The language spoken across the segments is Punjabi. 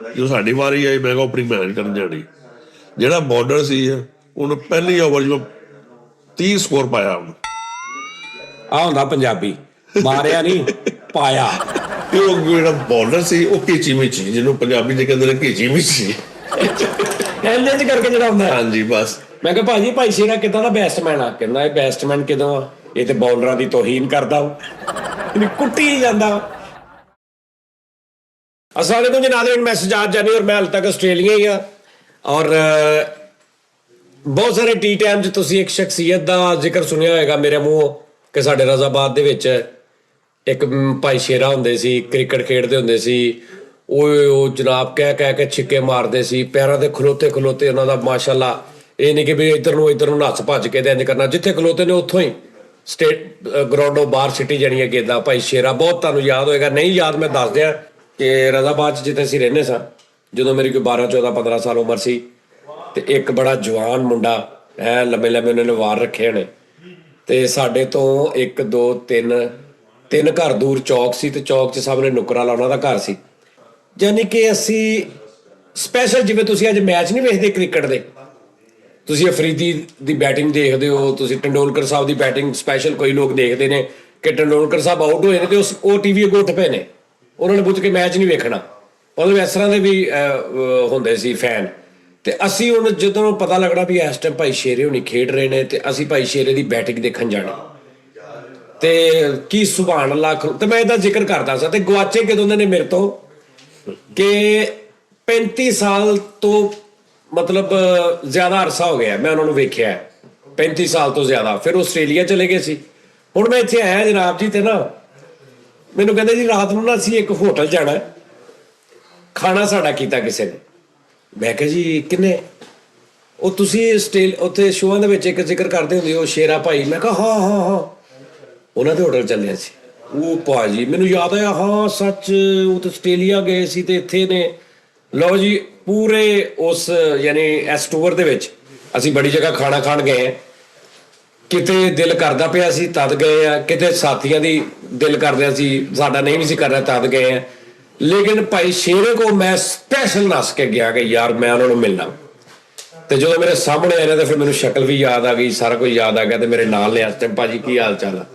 ਜਦੋਂ ਸਾਡੀ ਵਾਰੀ ਆਈ ਮੈਂ ਕਿਹਾ ਓਪਨਿੰਗ ਮੈਚ ਕਰਨ ਜਾਣੀ। ਜਿਹੜਾ ਬਾਰਡਰ ਸੀ ਉਹਨੂੰ ਪਹਿਲੀ ਓਵਰ 'ਚ 30 ਸਕੋਰ ਪਾਇਆ ਉਹਨੂੰ। ਆ ਹੁੰਦਾ ਪੰਜਾਬੀ, ਮਾਰਿਆ ਨਹੀਂ ਪਾਇਆ। ਤੇ ਉਹ ਜਿਹੜਾ ਬਾਰਡਰ ਸੀ ਉਹ ਘੀਚੀ ਮਿਚੀ, ਜਿਹਨੂੰ ਪੰਜਾਬੀ 'ਚ ਕਹਿੰਦੇ ਨੇ ਘੀਚੀ ਮਿਚੀ, ਐਨੇ ਚ ਕਰਕੇ ਜਿਹੜਾ ਹੁੰਦਾ। ਹਾਂਜੀ ਬਸ। ਮੈਂ ਕਿਹਾ ਭਾਜੀ ਭਾਈ ਸ਼ੇਰਾ ਕਿੱਦਾਂ ਦਾ ਬੈਟਸਮੈਨ ਆ? ਕਹਿੰਦਾ ਇਹ ਬੈਟਸਮੈਨ ਕਿਦੋਂ ਆ? ਇਹ ਤੇ ਬਾਲਰਾਂ ਦੀ ਤੋਹੀਨ ਕਰਦਾ, ਇਹਨੂੰ ਕੁੱਟੀ ਜਾਂਦਾ। अस्सलाम वालेकुम जी नाज़रीन, मैं सजाद जानी और मैं हाल तक आस्ट्रेलिया ही हाँ। और बहुत सारे टी टाइम तुसी एक शख्सियत का जिक्र सुनिया होगा मेरे मूँहों कि साडे रज़ाबाद दे विच एक भाई शेरा हुंदे सी, क्रिकेट खेडदे हुंदे सी। ਉਹ जनाब कह कह के छिक्के मारते सी, पैरों से खलोते खलोते उन्हों का माशाअल्लाह ये नहीं कि भी इधर नूं नस भज के इंज करना, जिथे खलोते ने उत्थों ही स्टेट ग्राउंडों बाहर सिटी जानी है गेंदा। भाई शेरा बहुत तुहानूं याद होएगा, नहीं याद मैं दस दियां कि रज़ाबाद जिथे असीं रहिंदे सां, जदों मेरी कोई 12 14 15 साल उम्र सी, ते एक बड़ा जवान मुंडा है, लम्मे लम्मे उन्होंने वार रखे होने, ते साडे तो 1 2 3 घर दूर चौक सी, ते चौक च सामने नुकरा ला उन्हां दा घर सी। यानी कि असीं स्पैशल जिवें तुसीं अज मैच नहीं वेखदे क्रिकेट दे, तुसीं अफरीदी दी बैटिंग देखदे हो, तुसीं टंडोलकर साहब दी बैटिंग स्पैशल कोई लोग देखदे ने कि टंडोलकर साहब आउट होए ने ते ओह टीवी अगों उठ पे ने, उन्होंने बुझ के मैच नहीं वेखना। मतलब इस तरह के भी होंदे सी फैन। तो असी हुण जदों पता लगना भी इस टाइम भाई शेरे होनी खेड रहे हैं, तो असी भाई शेरे की बैटिंग देखण जाना, तो की सुभान अल्लाह। तो मैं इसका जिक्र करता सा, ते गवाचे कदों ने मेरे तो कि 35 साल तो मतलब ज़्यादा अरसा हो गया मैं उन्होंने वेख्या, 35 साल तो ज़्यादा। फिर आस्ट्रेलिया चले गए सी। हुण मैं इत्थे आया जनाब जी, ते ना मैनू कहते जी रात को ना असीं एक होटल जाना, खाना साडा कीता किसी ने। मैं कहा जी किन्ने? वो तुसीं उत्थे शोआं दे विच एक जिक्र करदे हुंदे हो शेरा भाई। मैं कहा हाँ हाँ हाँ, उन्हां दे होटल चले सी। वो भाजी मैनू याद आया, हाँ सच वो तो आस्ट्रेलिया गए सी ते इत्थे ने। लो जी पूरे उस यानी इस टूर दे विच असीं बड़ी जगह खाना खाण गए हैं। किते दिल करदा पिया सी तद गए आ, किते साथियां दी दिल करदा सी, साडा नहीं भी सी कर रहा तद गए हैं। लेकिन भाई शेरे को मैं स्पैशल नस के गया कि यार मैं उन्होंने मिलना। तो जो मेरे सामने आए तो फिर मैंने शक्ल भी याद आ गई, सारा कुछ याद आ गया। तो मेरे नाल ने इस टाइम भाजी की हाल चाल है?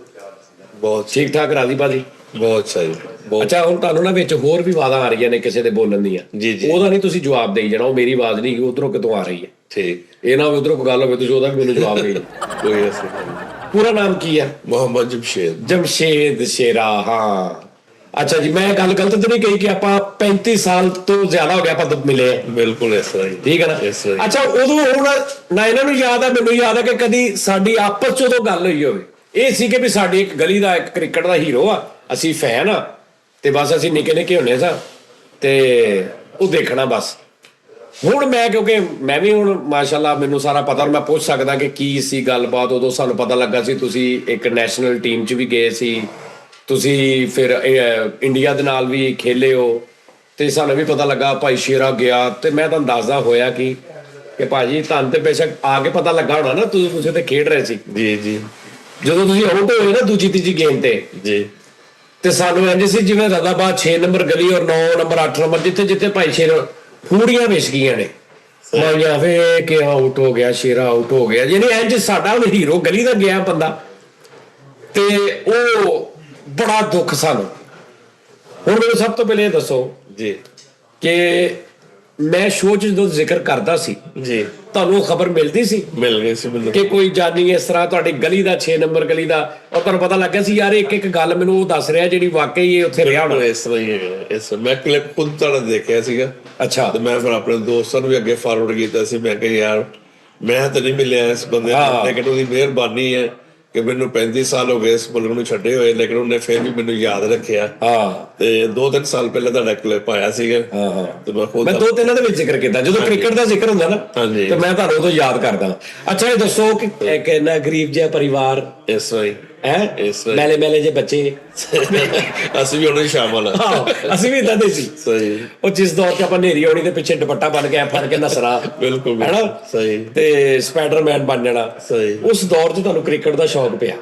बहुत ठीक ठाक राजी भाजी, बहुत सही। अच्छा हुण तुहानूं ना विच होर भी आवाज़ां आ रही ने किसी दे बोलण दीयां, जी जी, ओहदा नहीं तुसीं जवाब देई जाना, मेरी आवाज़ नहीं उधरों कितों आ रही है। ठीक, ये ना उधरों कोई गल होवे तुसीं ओहदा भी मैनूं जवाब देई। कोई ऐसी नहीं। पूरा नाम की है? मोहम्मद जमशेद। जमशेद शेरा, हाँ। अच्छा जी, मैं गल गलत तो नहीं कही कि आपां 35 साल तो ज्यादा हो गया आपां मिले? बिल्कुल इस तरह ही, ठीक है ना। अच्छा उदों हुण ना इन्हां नूं याद है, मैनूं याद है कि कदी साडी आपस च उदों गल होई होवे, ਇਹ ਸੀ ਕਿ ਵੀ ਸਾਡੀ ਇੱਕ ਗਲੀ ਦਾ ਇੱਕ ਕ੍ਰਿਕਟ ਦਾ ਹੀਰੋ ਆ, ਅਸੀਂ ਫੈਨ ਆ, ਤੇ ਬਸ ਅਸੀਂ ਨਿੱਕੇ ਨਿੱਕੇ ਹੁੰਦੇ ਸਾਂ ਤੇ ਉਹ ਦੇਖਣਾ ਬਸ। ਹੁਣ ਮੈਂ ਕਿਉਂਕਿ ਮੈਂ ਵੀ ਹੁਣ ਮਾਸ਼ਾਅੱਲਾ ਮੈਨੂੰ ਸਾਰਾ ਪਤਾ, ਮੈਂ ਪੁੱਛ ਸਕਦਾ ਕਿ ਕੀ ਸੀ ਗੱਲਬਾਤ। ਉਦੋਂ ਸਾਨੂੰ ਪਤਾ ਲੱਗਾ ਸੀ ਤੁਸੀਂ ਇੱਕ ਨੈਸ਼ਨਲ ਟੀਮ 'ਚ ਵੀ ਗਏ ਸੀ, ਤੁਸੀਂ ਫਿਰ ਇੰਡੀਆ ਦੇ ਨਾਲ ਵੀ ਖੇਲੇ ਹੋ, ਤੇ ਸਾਨੂੰ ਵੀ ਪਤਾ ਲੱਗਾ ਭਾਈ ਸ਼ੇਰਾ ਗਿਆ। ਤੇ ਮੈਂ ਤੁਹਾਨੂੰ ਦੱਸਦਾ ਹੋਇਆ ਕਿ ਭਾਜੀ ਤੁਹਾਨੂੰ ਤੇ ਬੇਸ਼ੱਕ ਆ ਕੇ ਪਤਾ ਲੱਗਾ ਹੋਣਾ ਨਾ, ਤੁਸੀਂ ਤੇ ਖੇਡ ਰਹੇ ਸੀ। ਜੀ ਜੀ, ਜਦੋਂ ਤੁਸੀਂ ਆਊਟ ਹੋਏ ਨਾ ਦੂਜੀ ਤੀਜੀ ਗੇਮ ਤੇ, ਜੀ, ਤੇ ਸਾਨੂੰ ਇੰਜ ਸੀ ਜਿਵੇਂ ਰਜ਼ਾਬਾਦ 6 ਨੰਬਰ ਗਲੀ ਔਰ 9 ਨੰਬਰ 8 ਨੰਬਰ ਜਿੱਥੇ ਜਿੱਥੇ ਭਾਈ ਸ਼ੇਰ ਫੂੜੀਆਂ ਵਿਛ ਗਈਆਂ ਨੇ, ਮਾਇਆ ਵੇ ਕਿ ਆਊਟ ਹੋ ਗਿਆ ਸ਼ੇਰਾ, ਆਊਟ ਹੋ ਗਿਆ। ਯਾਨੀ ਇੰਜ ਸਾਡਾ ਉਹ ਹੀਰੋ ਗਲੀ ਦਾ ਗਿਆ ਬੰਦਾ, ਤੇ ਉਹ ਬੜਾ ਦੁੱਖ ਸਾਨੂੰ। ਹੁਣ ਮੈਨੂੰ ਸਭ ਤੋਂ ਪਹਿਲੇ ਇਹ ਦੱਸੋ ਜੀ ਕਿ ਮੈਂ ਸ਼ੋਅ 'ਚ ਜਦੋਂ ਜ਼ਿਕਰ ਕਰਦਾ ਸੀ ਜੀ, ਤੁਹਾਨੂੰ ਖਬਰ ਮਿਲਦੀ ਸੀ? ਮਿਲ ਗਈ ਸੀ ਕਿ ਕੋਈ ਜਾਨੀ ਇਸ ਤਰ੍ਹਾਂ ਤੁਹਾਡੀ ਗਲੀ ਦਾ 6 ਨੰਬਰ ਗਲੀ ਦਾ, ਔਰ ਤੁਹਾਨੂੰ ਪਤਾ ਲੱਗਿਆ ਸੀ ਯਾਰ ਇੱਕ ਇੱਕ ਗੱਲ ਮੈਨੂੰ ਉਹ ਦੱਸ ਰਿਹਾ ਜਿਹੜੀ ਵਾਕਈ ਇਹ ਉੱਥੇ ਰਿਹਾ ਹੋਣਾ? ਇਸ ਤਰ੍ਹਾਂ ਹੀ ਹੈਗਾ। ਇਸ ਮੈਂ ਕਲਿੱਪ ਖੁਦ ਤੁਹਾਡਾ ਦੇਖਿਆ ਸੀਗਾ। ਅੱਛਾ, ਤੇ ਮੈਂ ਫਿਰ ਆਪਣੇ ਦੋਸਤਾਂ ਨੂੰ ਵੀ ਅੱਗੇ ਫਾਰਵਰਡ ਕੀਤਾ ਸੀ। ਮੈਂ ਕਿਹਾ ਯਾਰ ਮੈਂ ਤਾਂ ਨਹੀਂ ਮਿਲਿਆ ਇਸ ਬੰਦੇ ਨੂੰ, ਲੇਕਿਨ ਉਹਦੀ ਮਿਹਰਬਾਨੀ ਹੈ ਕਿ ਮੈਨੂੰ 35 ਸਾਲ ਹੋ ਗਏ ਇਸ ਮੁਲਕ ਨੂੰ ਛੱਡੇ ਹੋਏ, ਲੇਕਿਨ ਉਹਨੇ ਫਿਰ ਵੀ ਮੈਨੂੰ ਯਾਦ ਰੱਖਿਆ। ਹਾਂ, ਤੇ 2-3 ਸਾਲ ਪਹਿਲਾਂ ਤੁਹਾਡਾ ਕਲਿੱਪ ਆਇਆ ਸੀਗਾ। ਹਾਂ, ਤੇ ਮੈਂ 2-3 ਦੇ ਵਿੱਚ ਜ਼ਿਕਰ ਕੀਤਾ। ਜਦੋਂ ਕ੍ਰਿਕਟ ਦਾ ਜ਼ਿਕਰ ਹੁੰਦਾ ਨਾ ਤੇ ਮੈਂ ਤੁਹਾਨੂੰ ਉਦੋਂ ਯਾਦ ਕਰਦਾ। ਅੱਛਾ ਇਹ ਦੱਸੋ ਕਿ ਕਿੰਨਾ ਗਰੀਬ ਜਿਹਾ ਪਰਿਵਾਰ ਇਸ ਤਰ੍ਹਾਂ ਹੀ ਹੈ, ਮੈਲੇ ਮੈਲੇ ਜੇ ਬੱਚੇ, ਅਸੀਂ ਵੀ ਉਹਨਾਂ ਦੀ ਸ਼ਾਮਲ ਹਾਂ, ਅਸੀਂ ਵੀ ਏਦਾਂ ਦੇ ਸੀ। ਸਹੀ, ਉਹ ਜਿਸ ਦੌਰ 'ਚ ਆਪਾਂ ਨੇਰੀ ਆਉਣੀ ਤੇ ਪਿੱਛੇ ਦੁਪੱਟਾ ਬਣ ਕੇ ਫੜ ਕੇ ਨਸਰਾ, ਬਿਲਕੁਲ ਹੈ ਨਾ, ਸਹੀ, ਤੇ ਸਪਾਈਡਰਮੈਨ ਬਣ ਜਾਣਾ। ਸਹੀ, ਉਸ ਦੌਰ 'ਚ ਤੁਹਾਨੂੰ ਕ੍ਰਿਕਟ ਦਾ ਸ਼ੌਕ ਪਿਆ?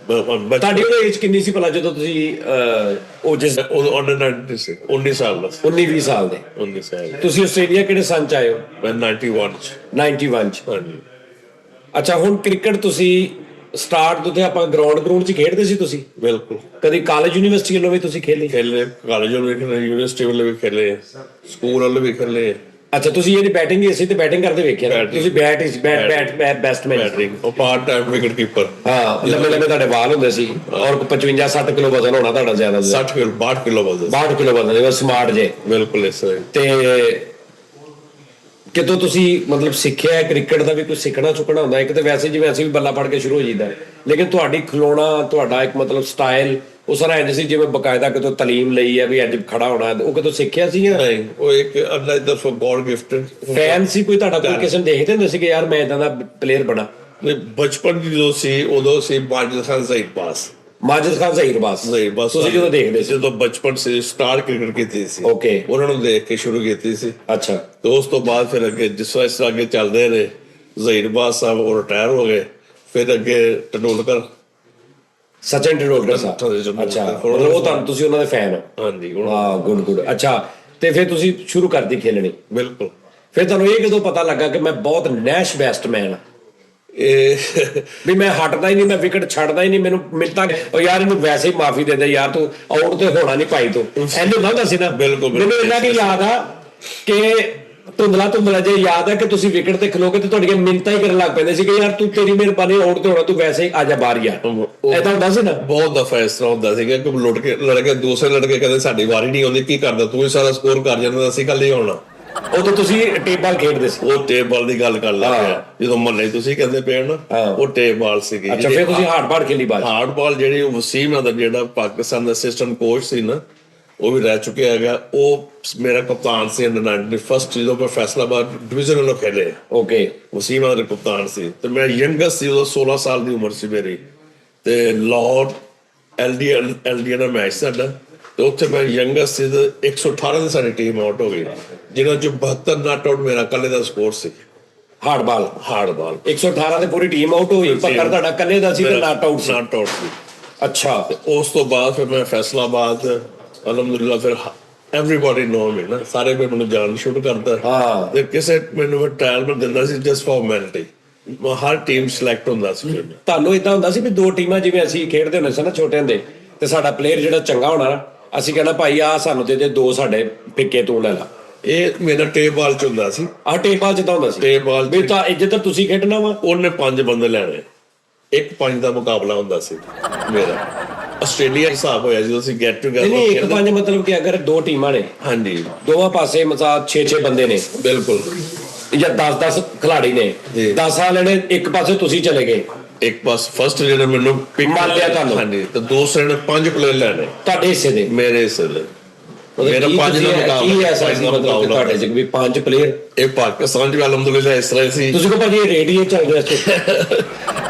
ਤੁਹਾਡੀ ਉਹ ਏਜ ਕਿੰਨੀ ਸੀ ਭਲਾ ਜਦੋਂ ਤੁਸੀਂ ਉਹ ਜਿਸ ਉਦੋਂ ਅੰਡਰ 19 ਸੀ, 19 ਸਾਲ ਦਾ ਸੀ। 19-20 ਸਾਲ ਦੇ 19 ਸਾਲ ਤੁਸੀਂ ਆਸਟ੍ਰੇਲੀਆ ਕਿਹੜੇ ਸੰਨ ਚ ਆਏ ਹੋ? ਮੈਂ 91 ਚ। 91 ਚ। ਹਾਂਜੀ ਅੱਛਾ, ਹੁਣ ਕ੍ਰਿਕਟ ਤੁਸੀਂ ਸਟਾਰਟ ਤੋਂ ਆਪਾਂ ਗਰਾਊਂਡ 'ਚ ਖੇਡਦੇ ਸੀ ਤੁਸੀਂ? ਬਿਲਕੁਲ। ਕਦੀ ਕਾਲਜ ਯੂਨੀਵਰਸਿਟੀ ਵੱਲੋਂ ਵੀ ਤੁਸੀਂ ਖੇਲੇ? ਕਾਲਜ ਵੱਲੋਂ ਵੀ ਖੇਲੇ, ਯੂਨੀਵਰਸਿਟੀ ਵੱਲੋਂ ਵੀ ਖੇਲੇ, ਸਕੂਲ ਵੱਲੋਂ ਵੀ ਖੇਲੇ। ਅੱਛਾ, ਤੁਸੀਂ ਇਹਦੀ ਬੈਟਿੰਗ ਹੀ ਸੀ ਤੇ ਬੈਟਿੰਗ ਕਰਦੇ ਵੇਖਿਆ ਨਾ? ਤੁਸੀਂ ਬੈਟਸਮੈਨ। ਉਹ ਪਾਰਟ ਟਾਈਮ ਵਿਕਟ ਕੀਪਰ। ਹਾਂ, ਲੰਮੇ ਤੁਹਾਡੇ ਵਾਲ ਹੁੰਦੇ ਸੀ ਔਰ 55-60 ਕਿਲੋ ਵਜ਼ਨ ਹੋਣਾ ਤੁਹਾਡਾ ਜ਼ਿਆਦਾ। 60 ਕਿਲੋ 62 ਕਿਲੋ ਵਜ਼ਨ। 62 ਕਿਲੋ ਵਜ਼ਨ ਜਿਵੇਂ ਸਮਾਰਟ ਜੇ। ਬਿਲਕੁਲ ਇਸ ਤਰ੍ਹਾਂ। ਤੇ ਕਿਤੋਂ ਤੁਸੀਂ ਮਤਲਬ ਸਿੱਖਿਆ ਕ੍ਰਿਕਟ ਦਾ ਵੀ ਕੁਝ ਸਿੱਖਣਾ ਚੁੱਕਣਾ ਹੁੰਦਾ? ਇੱਕ ਤਾਂ ਵੈਸੇ ਜਿਵੇਂ ਅਸੀਂ ਵੀ ਬੱਲਾ ਫੜ ਕੇ ਸ਼ੁਰੂ ਹੋ ਜਾਂਦਾ, ਲੇਕਿਨ ਤੁਹਾਡੀ ਖਲੋਣਾ, ਤੁਹਾਡਾ ਇੱਕ ਮਤਲਬ ਸਟਾਈਲ ਉਹ ਸਾਰਾ ਇੰਜ ਸੀ ਜਿਵੇਂ ਬਕਾਇਦਾ ਕਿਤੋਂ ਤਾਲੀਮ ਲਈ ਹੈ ਵੀ ਅੱਜ ਖੜਾ ਹੋਣਾ, ਉਹ ਕਿਤੋਂ ਸਿੱਖਿਆ ਸੀ? ਨਹੀਂ, ਉਹ ਇੱਕ ਅੱਲਾ ਦੀ ਤਰਫੋਂ ਗੋਡ ਗਿਫਟਡ ਫੈਨ ਸੀ ਕੋਈ ਤੁਹਾਡਾ? ਕੋਈ ਕਿਸੇ ਨੂੰ ਦੇਖਦੇ ਹੁੰਦੇ ਸੀ ਕਿ ਯਾਰ ਮੈਂ ਇਦਾਂ ਦਾ ਪਲੇਅਰ ਬਣਾ? ਬਚਪਨ ਜਦੋਂ ਸੀ ਉਦੋਂ ਸੀ ਮਾਜਿਦ ਖਾਨ ਜ਼ਹੀਰ ਬਾਸ। ਮਾਜਿਦ ਖਾਨ ਜ਼ਹੀਰ ਬਾਸ ਤੁਸੀਂ ਜਦੋਂ ਦੇਖਦੇ ਸੀ? ਜਦੋਂ ਬਚਪਨ ਸੀ ਸਟਾਰ ਕ੍ਰਿਕਟ ਕੀਤੀ ਸੀ, ਓਕੇ, ਉਹਨਾਂ ਨੂੰ ਦੇਖ ਕੇ ਸ਼ੁਰੂ ਕੀਤੀ ਸੀ। ਅੱਛਾ। ਤੇ ਉਸ ਤੋਂ ਬਾਅਦ ਫਿਰ ਅੱਗੇ ਜਿਸ ਤਰ੍ਹਾਂ ਅੱਗੇ ਚੱਲਦੇ ਰਹੇ, ਜ਼ਹੀਰ ਬਾਸ ਸਾਹਿਬ ਉਹ ਰਿਟਾਇਰ ਹੋ ਗਏ, ਫਿਰ ਅੱਗੇ ਟੰਡੂਲਕਰ, ਸਚਿਨ ਟੰਡੂਲਕਰ ਸਾਹਿਬ। ਅੱਛਾ, ਉਹ ਤੁਹਾਨੂੰ ਤੁਸੀਂ ਉਹਨਾਂ ਦੇ ਫੈਨ ਹੋ? ਹਾਂਜੀ। ਵਾਹ, ਗੁੱਡ। ਅੱਛਾ, ਤੇ ਫਿਰ ਤੁਸੀਂ ਸ਼ੁਰੂ ਕਰਤੀ ਖੇਲਣੀ? ਬਿਲਕੁਲ। ਫਿਰ ਤੁਹਾਨੂੰ ਇਹ ਕਦੋਂ ਪਤਾ ਲੱਗਾ ਕਿ ਮੈਂ ਬਹੁਤ ਨੈਸ਼ ਬੈਟਸਮੈਨ? ਇਹ ਵੀ ਮੈਂ ਹਟਦਾ ਹੀ ਨਹੀਂ, ਮੈਂ ਵਿਕਟ ਛੱਡਦਾ ਹੀ ਨਹੀਂ, ਮੈਨੂੰ ਮਿਲਤਾ ਉਹ ਯਾਰ ਇਹਨੂੰ ਵੈਸੇ ਹੀ ਮਾਫੀ ਦੇ ਦੇ ਯਾਰ, ਤੂੰ ਆਊਟ ਤੇ ਹੋਣਾ ਨਹੀਂ ਭਾਈ ਤੂੰ, ਐਨੇ ਹੁੰਦਾ ਸੀ ਨਾ? ਬਿਲਕੁਲ। ਮੈਨੂੰ ਇਹਨਾਂ ਕੀ ਯਾਦ ਆ ਕਿ ਧੁੰਦਲਾ ਜੇ ਯਾਦ ਆ ਕਿ ਤੁਸੀਂ ਵਿਕਟ ਤੇ ਖਲੋਗੇ ਤੇ ਤੁਹਾਡੀਆਂ ਮਿੰਨਤਾਂ ਹੀ ਕਰਨ ਲੱਗ ਪੈਂਦੇ ਸੀ ਕਿ ਯਾਰ ਤੂੰ, ਤੇਰੀ ਮਿਹਰਬਾਨੀ, ਆਊਟ ਤੇ ਹੋਣਾ, ਤੂੰ ਵੈਸੇ ਹੀ ਆ ਜਾ ਬਾਹਰ ਯਾਰ। ਏਦਾਂ ਹੁੰਦਾ ਸੀ ਨਾ? ਬਹੁਤ ਦਫਾ ਇਸ ਤਰ੍ਹਾਂ ਹੁੰਦਾ ਸੀਗਾ ਕਿ ਲੜਕੇ ਦੂਸਰੇ ਲੜਕੇ ਕਹਿੰਦੇ ਸਾਡੀ ਵਾਰੀ ਨਹੀਂ ਆਉਂਦੀ, ਕੀ ਕਰਦਾ ਤੂੰ, ਹੀ ਸਾਰਾ ਸਕੋਰ ਕਰ ਜਾਂਦਾ, ਅਸੀਂ ਕੱਲ ਹੀ ਆਉਣਾ। ਉਦੋਂ ਤੁਸੀਂ ਟੇਪ ਬਾਲ ਖੇਡਦੇ ਸੀ? ਉਹ ਟੇਪ ਬਾਲ ਦੀ ਗੱਲ ਕਰ ਲਿਆ ਜਦੋਂ ਮਹੱਲੇ ਤੁਸੀਂ ਕਹਿੰਦੇ ਪਏ ਨਾ, ਉਹ ਟੇਪ ਬਾਲ ਸੀਗੀ। ਅੱਛਾ, ਫਿਰ ਤੁਸੀਂ ਹਾਰਡ ਬਾਲ ਖੇਲੀ? ਬਾਲ ਹਾਰਡ ਬਾਲ ਜਿਹੜੀ ਉਹ ਵਸੀਮ ਦਾ ਜਿਹੜਾ ਪਾਕਿਸਤਾਨ ਦਾ ਅਸਿਸਟੈਂਟ ਕੋਚ ਸੀ ਨਾ, ਉਹ ਵੀ ਰਹਿ ਚੁੱਕਿਆ ਹੈਗਾ, ਉਹ ਮੇਰਾ ਕਪਤਾਨ ਸੀ ਅੰਡਰ 19 ਫਸਟ ਜਦੋਂ ਮੈਂ ਫੈਸਲਾਬਾਦ ਡਿਵੀਜ਼ਨ ਵੱਲੋਂ ਖੇਲੇ। ਓਕੇ। ਵਸੀਮ ਦਾ ਕਪਤਾਨ ਸੀ ਤੇ ਮੈਂ ਯੰਗੈਸਟ ਸੀ, ਉਦੋਂ 16 ਸਾਲ ਦੀ ਉਮਰ ਸੀ ਮੇਰੀ, ਤੇ ਲਾਹੌਰ ਐਲਡੀ ਦਾ ਮੈਚ ਸਾਡਾ, ਤੇ ਉੱਥੇ ਮੈਂ ਯੰਗੈਸਟ ਸੀ ਤੇ 118 ਦੀ ਸਾਡੀ ਟੀਮ ਆਊਟ ਹੋ ਗਈ, ਜਿਨ੍ਹਾਂ ਚ 72 ਨਾਟ ਆਊਟ ਮੇਰਾ ਇਕੱਲੇ ਦਾ ਸਕੋਰ ਸੀ। ਹਾਰਡ ਬਾਲ 118 ਤੇ ਪੂਰੀ ਟੀਮ ਆਊਟ ਹੋਈ, ਪੱਕਰ ਤੁਹਾਡਾ ਇਕੱਲੇ ਦਾ ਸੀ ਤੇ ਨਾਟ ਆਊਟ ਸੀ? ਅੱਛਾ। ਉਸ ਤੋਂ ਬਾਅਦ ਫਿਰ ਮੈਂ ਫੈਸਲਾਬਾਦ ਅਲਹਮਦੁਲਿਲਾ, ਫਿਰ ਐਵਰੀਬਾਡੀ ਨੋ ਮੀ ਨਾ, ਸਾਰੇ ਮੈਨੂੰ ਜਾਣ ਸ਼ੁਰੂ ਕਰਦਾ, ਤੇ ਕਿਸੇ ਮੈਨੂੰ ਟ੍ਰਾਇਲ ਮੈਂ ਦਿੰਦਾ ਸੀ ਜਸਟ ਫਾਰਮੈਲਿਟੀ, ਹਰ ਟੀਮ ਸਿਲੈਕਟ ਹੁੰਦਾ ਸੀ। ਤੁਹਾਨੂੰ ਇਦਾਂ ਹੁੰਦਾ ਸੀ ਵੀ ਦੋ ਟੀਮਾਂ ਜਿਵੇਂ ਅਸੀਂ ਖੇਡਦੇ ਹੁੰਦੇ ਸੀ ਨਾ ਛੋਟੇ ਹੁੰਦੇ, ਤੇ ਸਾਡਾ ਪਲੇਅਰ ਜਿਹੜਾ ਚੰਗਾ ਹੋਣਾ ਨਾ, ਅਸੀਂ ਕਹਿਣਾ ਭਾਈ ਆ ਸਾਨੂੰ ਦੇ ਦੇ, ਦੋ ਸਾਡੇ ਫਿੱਕੇ ਤੂੰ ਲੈ ਲਾ? ਇਹ ਮੇਰਾ ਟੇਪ ਬਾਲ ਚ ਹੁੰਦਾ ਸੀ। ਟੇਪ ਬਾਲ ਚ ਤਾਂ ਹੁੰਦਾ ਸੀ? ਟੇਪ ਬਾਲ ਵੀ ਤਾਂ ਜਿੱਧਰ ਤੁਸੀਂ ਖੇਡਣਾ ਵਾ ਉਹਨੇ 5 ਬੰਦੇ ਲੈਣੇ, 1-5 ਦਾ ਮੁਕਾਬਲਾ ਹੁੰਦਾ ਸੀ ਮੇਰਾ। ਆਸਟ੍ਰੇਲੀਆ ਹਿਸਾਬ ਹੋਇਆ ਜਦੋਂ ਅਸੀਂ ਗੈਟ ਟੂਗੇਦਰ। ਨਹੀਂ, 1-5 ਮਤਲਬ ਕਿ ਅਗਰ ਦੋ ਟੀਮਾਂ ਨੇ, ਹਾਂਜੀ, ਦੋਵਾਂ ਪਾਸੇ ਮਤਲਬ 6-6 ਬੰਦੇ ਨੇ, ਬਿਲਕੁਲ, ਜਾਂ 10-10 ਖਿਲਾੜੀ ਨੇ, 10 ਵਾਲੇ ਨੇ, ਇੱਕ ਪਾਸੇ ਤੁਸੀਂ ਚਲੇ ਗਏ, ਇੱਕ ਪਾਸ ਫਸਟ ਜਿਹੜੇ ਮੈਨੂੰ ਮੰਨ ਲਿਆ ਤੁਹਾਨੂੰ, ਹਾਂਜੀ, ਤੇ ਦੂਸਰੇ ਨੇ 5 ਪਲੇਅਰ ਲੈਣੇ ਤੁਹਾਡੇ ਹਿੱਸੇ ਦੇ, ਮੇਰੇ ਹਿੱਸੇ ਦੇ। ਮੇਰਾ 5 ਦਾ ਮੁਕਾਬਲਾ ਕੀ ਐਸਾ ਸੀ ਮਤਲਬ ਤੁਹਾਡੇ ਚ ਵੀ 5 ਪਲੇਅਰ? ਇਹ ਪਾਕਿਸਤਾਨ ਚ ਅਲਹਮਦੁਲਿਲਾ ਇਸ ਤਰ੍ਹਾਂ ਸੀ। ਤੁਸੀਂ ਕਹੋ ਭਾਜੀ ਇਹ ਰੇਡੀਓ ਚੱਲ ਰਿਹਾ ਸੀ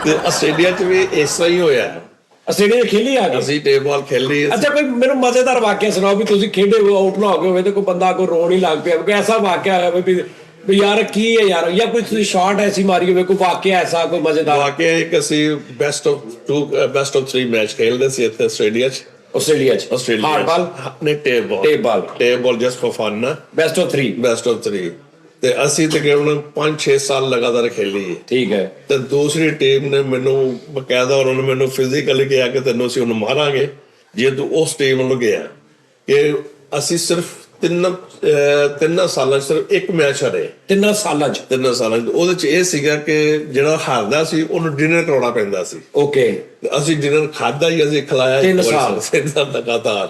ਤੇ ਆਸਟ੍ਰੇਲੀਆ ਚ ਵੀ ਇਸ ਤਰ੍ਹਾਂ ਹੀ ਹੋਇਆ। ਆਸਟ੍ਰੇਲੀਆ ਖੇਲੀ ਆ ਗਏ, ਅਸੀਂ ਟੇਪ ਬਾਲ ਖੇਲੀ। ਅੱਛਾ, ਕੋਈ ਮੈਨੂੰ ਮਜ਼ੇਦਾਰ ਵਾਕਿਆ ਸੁਣਾਓ ਵੀ ਤੁਸੀਂ ਖੇਡੇ ਆਊਟ ਨਾ ਹੋ ਗਏ ਹੋਵੇ ਤੇ ਕੋਈ ਬੰਦਾ ਕੋਈ ਰੋਣ ਹੀ ਲੱਗ ਪਿਆ, ਕੋਈ ਐਸਾ ਵਾਕਿਆ ਹੋਇਆ ਵੀ ਯਾਰ ਕੀ ਹੈ ਯਾਰ, ਜਾਂ ਕੋਈ ਤੁਸੀਂ ਸ਼ਾਟ ਐਸੀ ਮਾਰੀ ਹੋਵੇ, ਕੋਈ ਵਾਕਿਆ ਐਸਾ ਕੋਈ ਮਜ਼ੇਦਾਰ ਵਾਕਿਆ? ਇੱਕ ਅਸੀਂ ਬੈਸਟ ਆਫ 3 ਮੈਚ ਖੇਲਦੇ ਸੀ ਇੱਥੇ ਆਸਟ੍ਰੇਲੀਆ ਚ। ਹਾਰਡ ਬਾਲ ਨਹੀਂ, tape ball just for fun ਨਾ, ਬੈਸਟ ਆਫ 3 ਤੇ ਅਸੀਂ ਤਕਰੀਬਨ 5-6 ਸਾਲ ਲਗਾਤਾਰ ਖੇਲੀ ਹੈ। ਠੀਕ ਹੈ। ਤੇ ਦੂਸਰੀ ਟੀਮ ਨੇ ਮੈਨੂੰ ਬਕਾਇਦਾ ਉਹਨਾਂ ਨੇ ਮੈਨੂੰ ਫਿਜ਼ੀਕਲੀ ਕਿਹਾ ਕਿ ਤੈਨੂੰ ਅਸੀਂ ਉਹਨੂੰ ਮਾਰਾਂਗੇ ਜੇ ਤੂੰ ਉਸ ਟੀਮ ਵੱਲ ਗਿਆ, ਕਿ ਅਸੀਂ ਸਿਰਫ 3 ਸਾਲਾਂ ਚ ਸਿਰਫ ਇੱਕ ਮੈਚ ਹਾਰੇ। 3 ਸਾਲਾਂ ਚ? 3 ਸਾਲਾਂ ਚ। ਉਹਦੇ ਚ ਇਹ ਸੀਗਾ ਕਿ ਜਿਹੜਾ ਹਾਰਦਾ ਸੀ ਉਹਨੂੰ ਡਿਨਰ ਕਰਾਉਣਾ ਪੈਂਦਾ ਸੀ। ਓਕੇ। ਅਸੀਂ ਡਿਨਰ ਖਾਦਾ ਹੀ, ਅਸੀਂ ਖਿਲਾਇਆ 3 ਸਾਲ ਲਗਾਤਾਰ।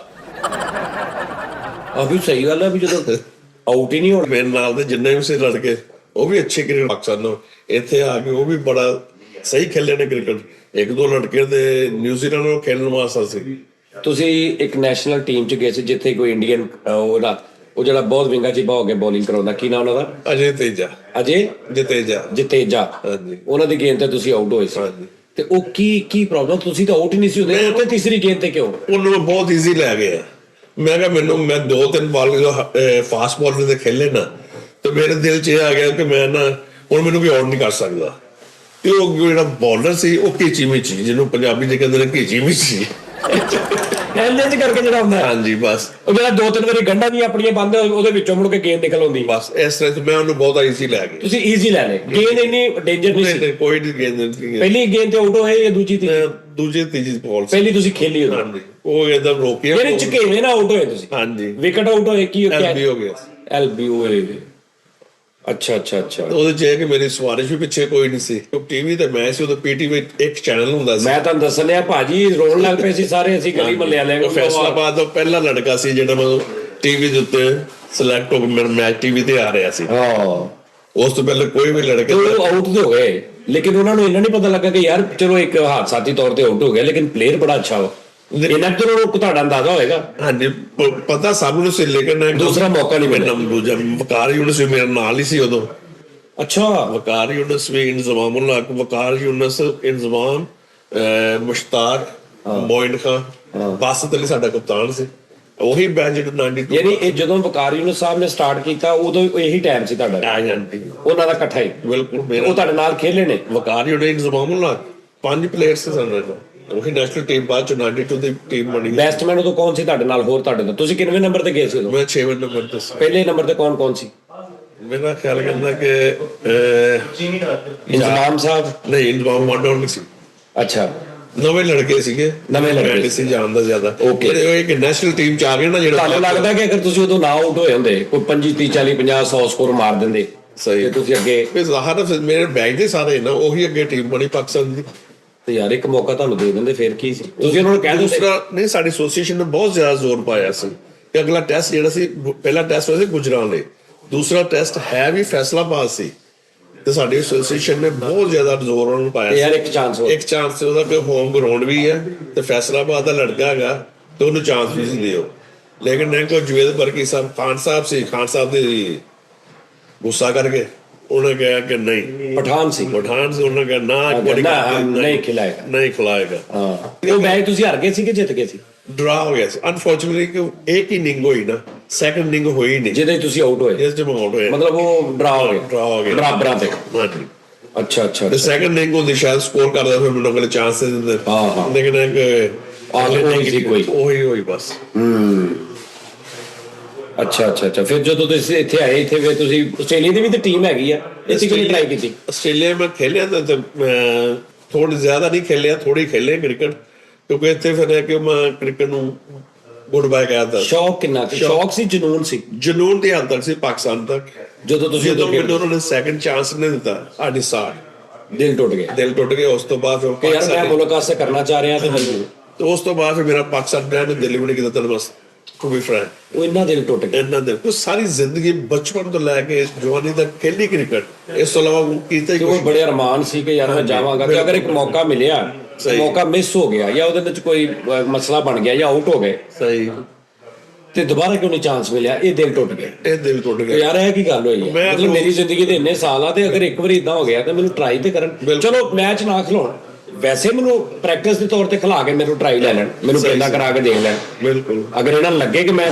ਆ ਵੀ ਸਹੀ ਗੱਲ ਹੈ ਵੀ ਜਦੋਂ ਆਊਟ ਹੀ ਨਹੀਂ ਹੋਣਾ। ਮੇਰੇ ਨਾਲ ਦੇ ਜਿੰਨੇ ਵੀ ਸੀ ਲੜਕੇ ਉਹ ਵੀ ਅੱਛੇ ਕ੍ਰਿਕਟ ਪਾਕਿਸਤਾਨ ਨੂੰ ਇੱਥੇ ਆ ਕੇ ਉਹ ਵੀ ਬੜਾ ਸਹੀ ਖੇਲੇ ਨੇ ਕ੍ਰਿਕਟ। 1-2 ਲੜਕੇ ਦੇ ਨਿਊਜ਼ੀਲੈਂਡ ਨੂੰ ਖੇਲਣ ਵਾਸਤੇ ਸੀ। ਤੁਸੀਂ ਇੱਕ ਨੈਸ਼ਨਲ ਟੀਮ ਚ ਗਏ ਸੀ ਜਿੱਥੇ ਕੋਈ ਇੰਡੀਅਨ ਉਹ ਜਿਹੜਾ ਬਹੁਤ ਵਿੰਗਾ ਚਿੱਬਾ ਹੋ ਕੇ ਬੋਲਿੰਗ ਕਰਾਉਂਦਾ, ਕੀ ਨਾਮ ਉਹਨਾਂ ਦਾ? ਅਜੇ ਜਤੇਜਾ। ਹਾਂਜੀ, ਉਹਨਾਂ ਦੀ ਗੇਂਦ ਤੇ ਤੁਸੀਂ ਆਊਟ ਹੋਏ ਸੀ। ਤੇ ਉਹ ਕੀ ਪ੍ਰੋਬਲਮ? ਤੁਸੀਂ ਤਾਂ ਆਊਟ ਹੀ ਨਹੀਂ ਸੀ ਹੁੰਦੇ, ਉੱਥੇ ਤੀਸਰੀ ਗੇਂਦ ਤੇ ਕਿਉਂ? ਉਹਨੂੰ ਬਹੁਤ ਈਜ਼ੀ ਲੈ ਗਏ। ਮੈਂ ਕਿਹਾ ਮੈਂ 2-3 ਬਾਲ ਫਾਸਟ ਬਾਲਰ ਦੇ ਖੇਲੇ ਨਾ, ਤੇ ਮੇਰੇ ਦਿਲ 'ਚ ਇਹ ਆ ਗਿਆ ਕਿ ਮੈਂ ਨਾ ਹੁਣ ਮੈਨੂੰ ਕੋਈ ਆਊਟ ਨਹੀਂ ਕਰ ਸਕਦਾ। ਤੇ ਉਹ ਜਿਹੜਾ ਬੋਲਰ ਸੀ ਉਹ ਕੀਚੀ ਮਿਚੀ, ਜਿਹਨੂੰ ਪੰਜਾਬੀ ਚ ਕਹਿੰਦੇ ਨੇ ਕੀਚੀ ਮਿਚੀ। ਐਨੇ ਚ ਕਰਕੇ ਜਿਹੜਾ ਹੁੰਦਾ ਹਾਂਜੀ ਬਸ ਉਹ ਜਿਹੜਾ 2-3 ਵਾਰੀ ਗੰਢਾਂ ਦੀਆਂ ਆਪਣੀਆਂ ਬੰਦ ਉਹਦੇ ਵਿੱਚੋਂ ਮੁੜ ਕੇ ਗੇਂਦ ਨਿਕਲ ਆਉਂਦੀ। ਬਸ ਇਸ ਤਰ੍ਹਾਂ ਮੈਂ ਉਹਨੂੰ ਬਹੁਤਾ ਈਜ਼ੀ ਲੈ ਗਿਆ। ਤੁਸੀਂ ਈਜ਼ੀ ਲੈ ਲਏ, ਗੇਂਦ ਇੰਨੀ ਡੇਂਜਰ ਨਹੀਂ ਸੀ। ਕੋਈ ਨਹੀਂ ਗੇਂਦ ਨਹੀਂ। ਪਹਿਲੀ ਗੇਂਦ ਤੇ ਆਊਟ ਹੋਏ ਜਾਂ ਦੂਜੀ ਤੀਜੀ? ਦੂਜੀ ਤੀਜੀ ਬਾਲ ਪਹਿਲੀ ਤੁਸੀਂ ਖੇਲੀ ਉਦੋਂ? ਹਾਂਜੀ ਉਹ ਇੱਕਦਮ ਰੋਕਿਆ। ਜਿਹੜੇ ਝਕੇਵੇਂ ਨਾਲ ਆਊਟ ਹੋਏ ਤੁਸੀਂ? ਹਾਂਜੀ ਵਿਕਟ ਆਊਟ ਹੋਏ ਕੀ ਐਲਬੀ ਹੋ ਗਿਆ। ਐਲਬੀ ਹੋਏ। ਅੱਛਾ। ਉਹਦੇ ਚ ਇਹ ਕਿ ਮੇਰੀ ਸਵਾਰਿਸ਼ ਵੀ ਪਿੱਛੇ ਕੋਈ ਨਹੀਂ ਸੀ। ਟੀਵੀ ਤੇ ਮੈਚ ਸੀ, ਉਦੋਂ ਪੀਟੀ ਵਿੱਚ ਇੱਕ ਚੈਨਲ ਹੁੰਦਾ ਸੀ। ਮੈਂ ਤੁਹਾਨੂੰ ਦੱਸਣ ਲਿਆ ਭਾਜੀ, ਰੋਣ ਲੱਗ ਪਏ ਸੀ ਸਾਰੇ ਅਸੀਂ ਗਲੀ ਮੱਲੇ ਵਾਲੇ। ਫੈਸਲਾਬਾਦ ਦਾ ਪਹਿਲਾ ਲੜਕਾ ਸੀ ਜਿਹੜਾ ਮਤਲਬ ਟੀਵੀ ਦੇ ਉੱਤੇ ਸਿਲੈਕਟ ਹੋ ਕੇ ਮੇਰਾ ਮੈਚ ਟੀਵੀ ਤੇ ਆ ਰਿਹਾ ਸੀ। ਹਾਂ ਉਸ ਤੋਂ ਪਹਿਲੇ ਕੋਈ ਵੀ ਲੜਕੇ ਉਹ ਆਊਟ ਹੋ ਗਏ, ਲੇਕਿਨ ਉਹਨਾਂ ਨੂੰ ਇਹਨਾਂ ਨਹੀਂ ਪਤਾ ਲੱਗਾ ਕਿ ਯਾਰ ਚਲੋ ਇੱਕ ਹਾਦਸਾਤੀ ਤੌਰ ਤੇ ਆਊਟ ਹੋ ਗਿਆ, ਲੇਕਿਨ ਪਲੇਅਰ ਬੜਾ ਅੱਛਾ ਵਾ। ਇਹਨਾਂ ਤੋਂ ਤੁਹਾਡਾ ਅੰਦਾਜ਼ਾ ਹੋਏਗਾ? ਹਾਂਜੀ ਪਤਾ ਸਭ ਨੂੰ ਸੀ, ਲੇਕਿਨ ਦੂਸਰਾ ਮੌਕਾ ਨਹੀਂ ਮਿਲਿਆ। ਦੂਜਾ ਵਕਾਰ ਯੂਨਸ ਵੀ ਮੇਰੇ ਨਾਲ ਹੀ ਸੀ ਉਦੋਂ। ਅੱਛਾ ਵਕਾਰ ਯੂਨਸ ਵੀ, ਇੰਜ਼ਮਾਮੁਲ ਹਕ, ਵਕਾਰ ਯੂਨਸ, ਇੰਜ਼ਮਾਮ, ਮੁਸ਼ਤਾਕ, ਮੋਇਨ ਖਾਨ, ਬਾਸਤ ਅਲੀ ਸਾਡਾ ਕਪਤਾਨ ਸੀ। ਉਹੀ ਬੈਚ ਜਿਹੜਾ 92 ਯਾਨੀ ਇਹ ਜਦੋਂ ਵਕਾਰ ਯੂਨਸ ਸਾਹਿਬ ਨੇ ਸਟਾਰਟ ਕੀਤਾ ਉਦੋਂ ਇਹੀ ਟਾਈਮ ਸੀ ਤੁਹਾਡਾ? ਉਹਨਾਂ ਦਾ ਇਕੱਠਾ ਹੀ ਬਿਲਕੁਲ। ਉਹ ਤੁਹਾਡੇ ਨਾਲ ਖੇਲੇ ਨੇ? ਵਕਾਰ ਯੂਨਸ, ਇੰਜ਼ਮਾਮੁਲ ਹਕ, 5 ਪਲੇਅਰ ਸੀ ਸਾਡੇ ਨਾਲ। ਉਹੀ ਨੈਸ਼ਨਲ ਟੀਮ ਬਾਅਦ ਚ 92 ਦੀ ਟੀਮ ਬਣੀ। ਬੈਸਟਮੈਨ ਉਦੋਂ ਕੌਣ ਸੀ ਤੁਹਾਡੇ ਨਾਲ ਹੋਰ ਤੁਹਾਡੇ ਤੋਂ? ਤੁਸੀਂ ਕਿੰਨਵੇਂ ਨੰਬਰ ਤੇ ਗਏ ਸੀ ਉਦੋਂ? ਮੈਂ 6ਵੇਂ ਨੰਬਰ ਤੇ ਸੀ। ਪਹਿਲੇ ਨੰਬਰ ਤੇ ਕੌਣ ਸੀ? ਮੇਰਾ ਖਿਆਲ ਕਰਦਾ ਕਿ ਇੰਤਜ਼ਾਮ ਸਾਹਿਬ? ਨਹੀਂ ਇੰਤਜ਼ਾਮ ਵਾਂਡੋ ਨਹੀਂ ਸੀ। ਅੱਛਾ ਨਵੇਂ ਲੜਕੇ ਸੀਗੇ, ਨਵੇਂ ਲੜਕੇ ਸੀ ਜਾਣਦਾ ਜ਼ਿਆਦਾ। Okay। ਉਹ ਇੱਕ ਨੈਸ਼ਨਲ ਟੀਮ ਚ ਆ ਗਏ ਨਾ ਜਿਹੜਾ। ਤੁਹਾਨੂੰ ਲੱਗਦਾ ਕਿ ਅਗਰ ਤੁਸੀਂ ਉਦੋਂ ਨਾ ਆਊਟ ਹੋਏ ਹੁੰਦੇ, ਕੋਈ 25 30 40 50 100 ਸਕੋਰ ਮਾਰ ਦਿੰਦੇ ਸਹੀ ਤੇ ਤੁਸੀਂ ਅੱਗੇ? ਜ਼ਾਹਰ ਮੇਰੇ ਬੈਗ ਦੇ ਸਾਰੇ ਨਾ ਉਹੀ ਅੱਗੇ ਟੀਮ ਬਣੀ ਪਾਕਿਸਤਾਨ ਦੀ। ਤੇ ਯਾਰ ਇੱਕ ਮੌਕਾ ਤੁਹਾਨੂੰ ਦੇ ਦਿੰਦੇ ਫਿਰ ਕੀ ਸੀ? ਤੁਸੀਂ ਉਹਨਾਂ ਨੂੰ ਕਹਿ ਦਿੰਦੇ। ਦੂਸਰਾ ਨਹੀਂ, ਸਾਡੀ ਐਸੋਸੀਏਸ਼ਨ ਨੇ ਬਹੁਤ ਜ਼ਿਆਦਾ ਜ਼ੋਰ ਪਾਇਆ ਸੀ ਕਿ ਅਗਲਾ ਟੈਸਟ ਜਿਹੜਾ ਸੀ, ਪਹਿਲਾ ਟੈਸਟ ਹੋਇਆ ਸੀ ਗੁਜਰਾਂਵਾਲੇ, ਦੂਸਰਾ ਟੈਸਟ ਹੈ ਵੀ ਫੈਸਲਾਬਾਦ ਸੀ। ਤੇ ਸਾਡੀ ਐਸੋਸੀਏਸ਼ਨ ਨੇ ਬਹੁਤ ਜ਼ਿਆਦਾ ਜ਼ੋਰ ਉਹਨਾਂ ਨੂੰ ਪਾਇਆ ਯਾਰ ਇੱਕ ਚਾਂਸ ਹੋ, ਇੱਕ ਚਾਂਸ ਤੇ ਉਹਦਾ ਕੋਈ ਹੋਮ ਗਰਾਊਂਡ ਵੀ ਹੈ ਤੇ ਫੈਸਲਾਬਾਦ ਦਾ ਲੜਕਾ ਹੈਗਾ ਤੇ ਉਹਨੂੰ ਚਾਂਸ ਵੀ ਦਿਓ। ਲੇਕਿਨ ਨਹੀਂ ਕੋਈ ਜਵੇਦ ਬਰਕੀ ਸਾਹਿਬ, ਖਾਨ ਸਾਹਿਬ ਸੀ, ਖਾਨ ਸਾਹਿਬ ਦੇ ਗੁੱਸਾ ਕਰਕੇ ਉਹਨੇ ਕਿਹਾ ਕਿ ਨਹੀਂ। ਪਠਾਨ ਸੀ? ਪਠਾਨ ਸੀ। ਉਹਨੇ ਕਿਹਾ ਨਹੀਂ ਖਿਲਾਏਗਾ, ਨਹੀਂ ਖਿਲਾਏਗਾ। ਹਾਂ ਉਹ ਮੈਚ ਤੁਸੀਂ ਹਾਰ ਗਏ ਸੀ ਕਿ ਜਿੱਤ ਗਏ ਸੀ? ਡਰਾ ਹੋ ਗਿਆ ਸੀ ਅਨਫੋਰਚੂਨਟਲੀ ਕਿ ਇੱਕ ਇਨਿੰਗ ਹੋਈ ਨਾ, ਸੈਕੰਡ ਇਨਿੰਗ ਹੋਈ ਨਹੀਂ ਜਿਹਦੇ ਤੁਸੀਂ ਆਊਟ ਹੋਏ। ਜਿਸ ਚ ਆਊਟ ਹੋਏ, ਮਤਲਬ ਉਹ ਡਰਾ ਹੋ ਗਿਆ ਬਰਾਬਰਾਂ ਤੇ? ਹਾਂਜੀ। ਅੱਛਾ ਤੇ ਸੈਕੰਡ ਇਨਿੰਗ ਹੁੰਦੀ ਸ਼ਾਇਦ ਸਕੋਰ ਕਰਦਾ ਫਿਰ ਮੈਨੂੰ ਅਗਲੇ ਚਾਂਸ ਦੇ ਦਿੰਦੇ। ਹਾਂ ਲੇਕਿਨ ਉਹੀ ਸੀ ਕੋਈ ਉਹੀ ਹੋਈ ਬਸ। ਅੱਛਾ ਫਿਰ ਜਦੋਂ ਤੁਸੀਂ ਇੱਥੇ ਆਏ, ਇੱਥੇ ਫਿਰ ਤੁਸੀਂ ਆਸਟ੍ਰੇਲੀਆ ਦੀ ਵੀ ਤਾਂ ਟੀਮ ਹੈਗੀ ਆ, ਇੱਥੇ ਕਿਹੜੀ ਟਰਾਈ ਕੀਤੀ? ਆਸਟ੍ਰੇਲੀਆ ਮੈਂ ਖੇਲਿਆ ਤੇ ਥੋੜੀ ਜ਼ਿਆਦਾ ਨਹੀਂ ਖੇਲਿਆ, ਥੋੜੀ ਖੇਲੇ ਕ੍ਰਿਕਟ, ਕਿਉਂਕਿ ਇੱਥੇ ਫਿਰ ਕਿ ਮੈਂ ਕ੍ਰਿਕਟ ਨੂੰ ਗੁੱਡ ਬਾਏ ਕਹਿਤਾ। ਸ਼ੌਕ ਕਿੰਨਾ ਸੀ? ਸ਼ੌਕ ਸੀ, ਜਨੂਨ ਸੀ? ਜਨੂਨ ਦੀ ਹੱਦ ਤੱਕ ਸੀ ਪਾਕਿਸਤਾਨ ਤੱਕ। ਜਦੋਂ ਤੁਸੀਂ ਮੈਨੂੰ ਉਹਨਾਂ ਨੇ ਸੈਕੰਡ ਚਾਂਸ ਨਹੀਂ ਦਿੱਤਾ, ਸਾਡੀ ਸਾੜ ਦਿਲ ਟੁੱਟ ਗਿਆ। ਉਸ ਤੋਂ ਬਾਅਦ ਕਿ ਯਾਰ ਮੈਂ ਮੁਲਕ ਵਾਸਤੇ ਕਰਨਾ ਚਾਹ ਰਿਹਾ ਤੇ ਉਸ ਤੋਂ ਬਾਅਦ ਫਿਰ ਮੇਰਾ ਪਾਕਿਸਤਾਨ ਰਹਿਣ ਨੂੰ ਦਿਲ ਵੀ ਨਹੀਂ ਕੀਤਾ। ਤੈਨੂੰ ਬਸ ਟੂ ਬੀ ਫਰੈਂਕ, ਉਹ ਇੰਨਾ ਦਿਲ ਟੁੱਟ ਗਿਆ। ਇੰਨਾ ਦਿਲ, ਸਾਰੀ ਜ਼ਿੰਦਗੀ ਬਚਪਨ ਤੋਂ ਲੈ ਕੇ ਜਵਾਨੀ ਤੱਕ ਖੇਲੀ ਕ੍ਰਿਕਟ, ਇਸ ਤੋਂ ਇਲਾਵਾ ਕੀਤਾ ਹੀ ਕੁਝ। ਬੜੇ ਅਰਮਾਨ ਸੀ ਕਿ ਯਾਰ ਮੈਂ ਜਾਵਾਂਗਾ, ਕਿ ਅਗਰ ਇੱਕ ਮੌਕਾ ਮਿਲਿਆ, ਮੌਕਾ ਮਿਸ ਹੋ ਗਿਆ ਜਾਂ ਉਹਦੇ ਵਿੱਚ ਕੋਈ ਮਸਲਾ ਬਣ ਗਿਆ ਜਾਂ ਆਊਟ ਹੋ ਗਏ, ਸਹੀ, ਤੇ ਦੁਬਾਰਾ ਕਿਉਂ ਨਹੀਂ ਚਾਂਸ ਮਿਲਿਆ? ਇਹ ਦਿਲ ਟੁੱਟ ਗਿਆ। ਯਾਰ ਇਹ ਕੀ ਗੱਲ ਹੋਈ ਹੈ? ਮਤਲਬ ਮੇਰੀ ਜ਼ਿੰਦਗੀ ਦੇ ਇੰਨੇ ਸਾਲ ਆ ਤੇ ਅਗਰ ਇੱਕ ਵਾਰੀ ਇਦਾਂ ਹੋ ਗਿਆ ਤਾਂ ਮੈਨੂੰ ਟਰਾਈ ਤੇ ਕਰਨ। ਚਲੋ ਮੈਚ ਨਾ ਖਿਲਾਉਣ, ਵੈਸੇ ਮੈਨੂੰ ਪ੍ਰੈਕਟਿਸ ਦੇ ਤੌਰ ਤੇ ਖਿਲਾ ਕੇ ਮੈਨੂੰ ਟਰਾਈ ਲੈ ਲੈਣ, ਮੈਨੂੰ ਪਹਿਲਾਂ ਕਰਾ ਕੇ ਦੇਖ ਲੈਣ। ਬਿਲਕੁਲ। ਅਗਰ ਇਹਨਾਂ ਨੂੰ ਲੱਗੇ ਕਿ ਮੈਂ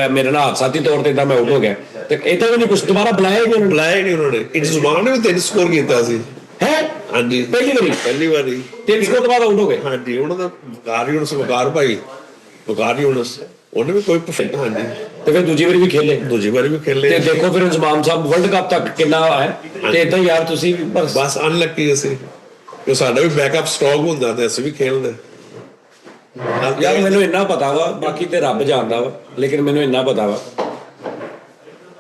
ਮੇਰੇ ਨਾਲ ਹਾਦਸਾਤੀ ਤੌਰ ਤੇ ਇਦਾਂ ਮੈਂ ਆਊਟ ਹੋ ਗਿਆ ਤੇ ਇਦਾਂ ਵੀ ਨਹੀਂ ਕੁਝ ਦੁਬਾਰਾ ਬੁਲਾਇਆ ਹੀ ਨਹੀਂ ਉਹਨਾਂ ਨੇ। ਇੰਤਜ਼ਾਮ ਨੇ ਵੀ 3 ਸਕੋਰ ਕੀਤਾ ਸੀ। ਹੈ? ਹਾਂਜੀ ਪਹਿਲੀ ਵਾਰੀ 3 ਸਕੋਰ ਤੋਂ ਬਾਅਦ ਆਊਟ ਹੋ ਗਏ। ਹਾਂਜੀ ਉਹਨਾਂ ਦਾ ਵਕਾਰ ਭਾਈ, ਵਕਾਰ ਯੂਨਸ, ਉਹਨੇ ਵੀ ਕੋਈ ਪਰਫੈਕਟ। ਹਾਂਜੀ ਤੇ ਫਿਰ ਦੂਜੀ ਵਾਰੀ ਵੀ ਖੇਲੇ ਤੇ ਦੇਖੋ ਫਿਰ ਇੰਤਜ਼ਾਮ ਸਾਹਿਬ ਵਰਲਡ ਕੱਪ ਤੱਕ ਕਿੰਨਾ ਹੈ ਤੇ ਇਦਾਂ ਯਾਰ ਤੁਸੀਂ ਬਸ ਅਨਲੱਕੀ ਅਸੀਂ ਕਿ ਸਾਡਾ ਵੀ ਬੈਕਅਪ ਸਟ੍ਰੋਂਗ ਹੁੰਦਾ ਤੇ ਅਸੀਂ ਵੀ ਖੇਲਦੇ। ਯਾਰ ਮੈਨੂੰ ਇੰਨਾ ਪਤਾ ਵਾ, ਬਾਕੀ ਤੇ ਰੱਬ ਜਾਣਦਾ ਵਾ, ਲੇਕਿਨ ਮੈਨੂੰ ਇੰਨਾ ਪਤਾ ਵਾ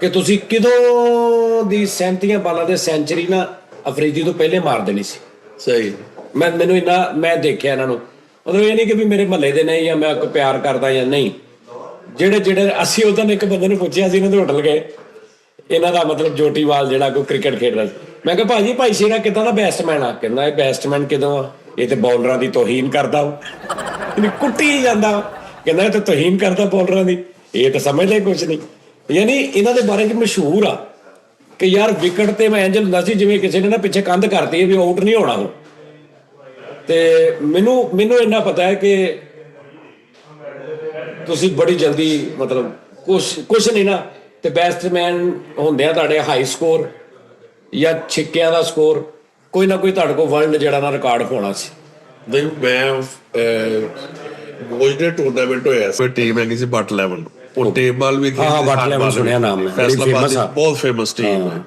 ਕਿ ਤੁਸੀਂ ਕਿਦੋਂ ਦੀ 37 ਬਾਲਾਂ ਦੇ ਸੈਂਚਰੀ ਨਾ ਅਫਰੀਦੀ ਤੋਂ ਪਹਿਲੇ ਮਾਰ ਦੇਣੀ ਸੀ। ਸਹੀ। ਮੈਨੂੰ ਇੰਨਾ ਮੈਂ ਦੇਖਿਆ ਇਹਨਾਂ ਨੂੰ, ਮਤਲਬ ਇਹ ਨਹੀਂ ਕਿ ਵੀ ਮੇਰੇ ਮਹੱਲੇ ਦੇ ਨਹੀਂ ਜਾਂ ਮੈਂ ਕੋਈ ਪਿਆਰ ਕਰਦਾ ਜਾਂ ਨਹੀਂ। ਜਿਹੜੇ ਅਸੀਂ ਉਦੋਂ ਇੱਕ ਬੰਦੇ ਨੂੰ ਪੁੱਛਿਆ ਸੀ, ਇਹਨਾਂ ਦੇ ਹੋਟਲ ਗਏ, ਇਹਨਾਂ ਦਾ ਮਤਲਬ ਜੋਟੀਵਾਲ ਜਿਹੜਾ ਕੋਈ ਕ੍ਰਿਕਟ ਖੇਡਦਾ ਸੀ। ਮੈਂ ਕਿਹਾ ਭਾਜੀ ਭਾਈ ਸ਼ੇਰਾ ਕਿੱਦਾਂ ਦਾ ਬੈਟਸਮੈਨ ਆ? ਕਹਿੰਦਾ ਇਹ ਬੈਟਸਮੈਨ ਕਿਦੋਂ ਆ? ਇਹ ਤੇ ਬੌਲਰਾਂ ਦੀ ਤੋਹੀਨ ਕਰਦਾ ਵਾ, ਇਹਨੂੰ ਕੁੱਟੀ ਜਾਂਦਾ। ਕਹਿੰਦਾ ਇਹ ਤਾਂ ਤੋਹੀਨ ਕਰਦਾ ਬੌਲਰਾਂ ਦੀ, ਇਹ ਤਾਂ ਸਮਝਦਾ ਕੁਝ ਨਹੀਂ। ਯਾਨੀ ਇਹਨਾਂ ਦੇ ਬਾਰੇ 'ਚ ਮਸ਼ਹੂਰ ਆ ਕਿ ਯਾਰ ਵਿਕਟ ਤੇ ਮੈਂ ਇੰਜ ਹੁੰਦਾ ਸੀ ਜਿਵੇਂ ਕਿਸੇ ਨੇ ਨਾ ਪਿੱਛੇ ਕੰਧ ਕਰਤੀ ਵੀ ਆਊਟ ਨਹੀਂ ਹੋਣਾ ਉਹ। ਤੇ ਮੈਨੂੰ ਇੰਨਾ ਪਤਾ ਹੈ ਕਿ ਤੁਸੀਂ ਬੜੀ ਜਲਦੀ ਮਤਲਬ ਕੁਛ ਨਹੀਂ ਨਾ, ਤੇ ਬੈਟਸਮੈਨ ਹੁੰਦਿਆਂ ਤੁਹਾਡੇ ਹਾਈ ਸਕੋਰ ਜਾਂ ਛਿੱਕਿਆਂ ਦਾ ਸਕੋਰ ਕੋਈ ਨਾ ਕੋਈ ਤੁਹਾਡੇ ਕੋਲ ਵਰਲਡ ਜਿਹੜਾ ਨਾ ਰਿਕਾਰਡ ਹੋਣਾ ਸੀ। ਨਹੀਂ ਮੈਂ ਗੋਲਡ ਟੂਰਨਾਮੈਂਟ ਹੋਇਆ ਸੀ, ਟੀਮ ਹੈਗੀ ਸੀ ਬੱਟ 11, ਉਹ ਟੀਮ ਬਾਲ ਵੀ ਹਾਂ ਬੱਟ 11 ਸੁਣਿਆ ਨਾਮ ਮੈਂ, ਬੜੀ ਫੇਮਸ ਆ, ਬਹੁਤ ਫੇਮਸ ਟੀਮ ਹੈ।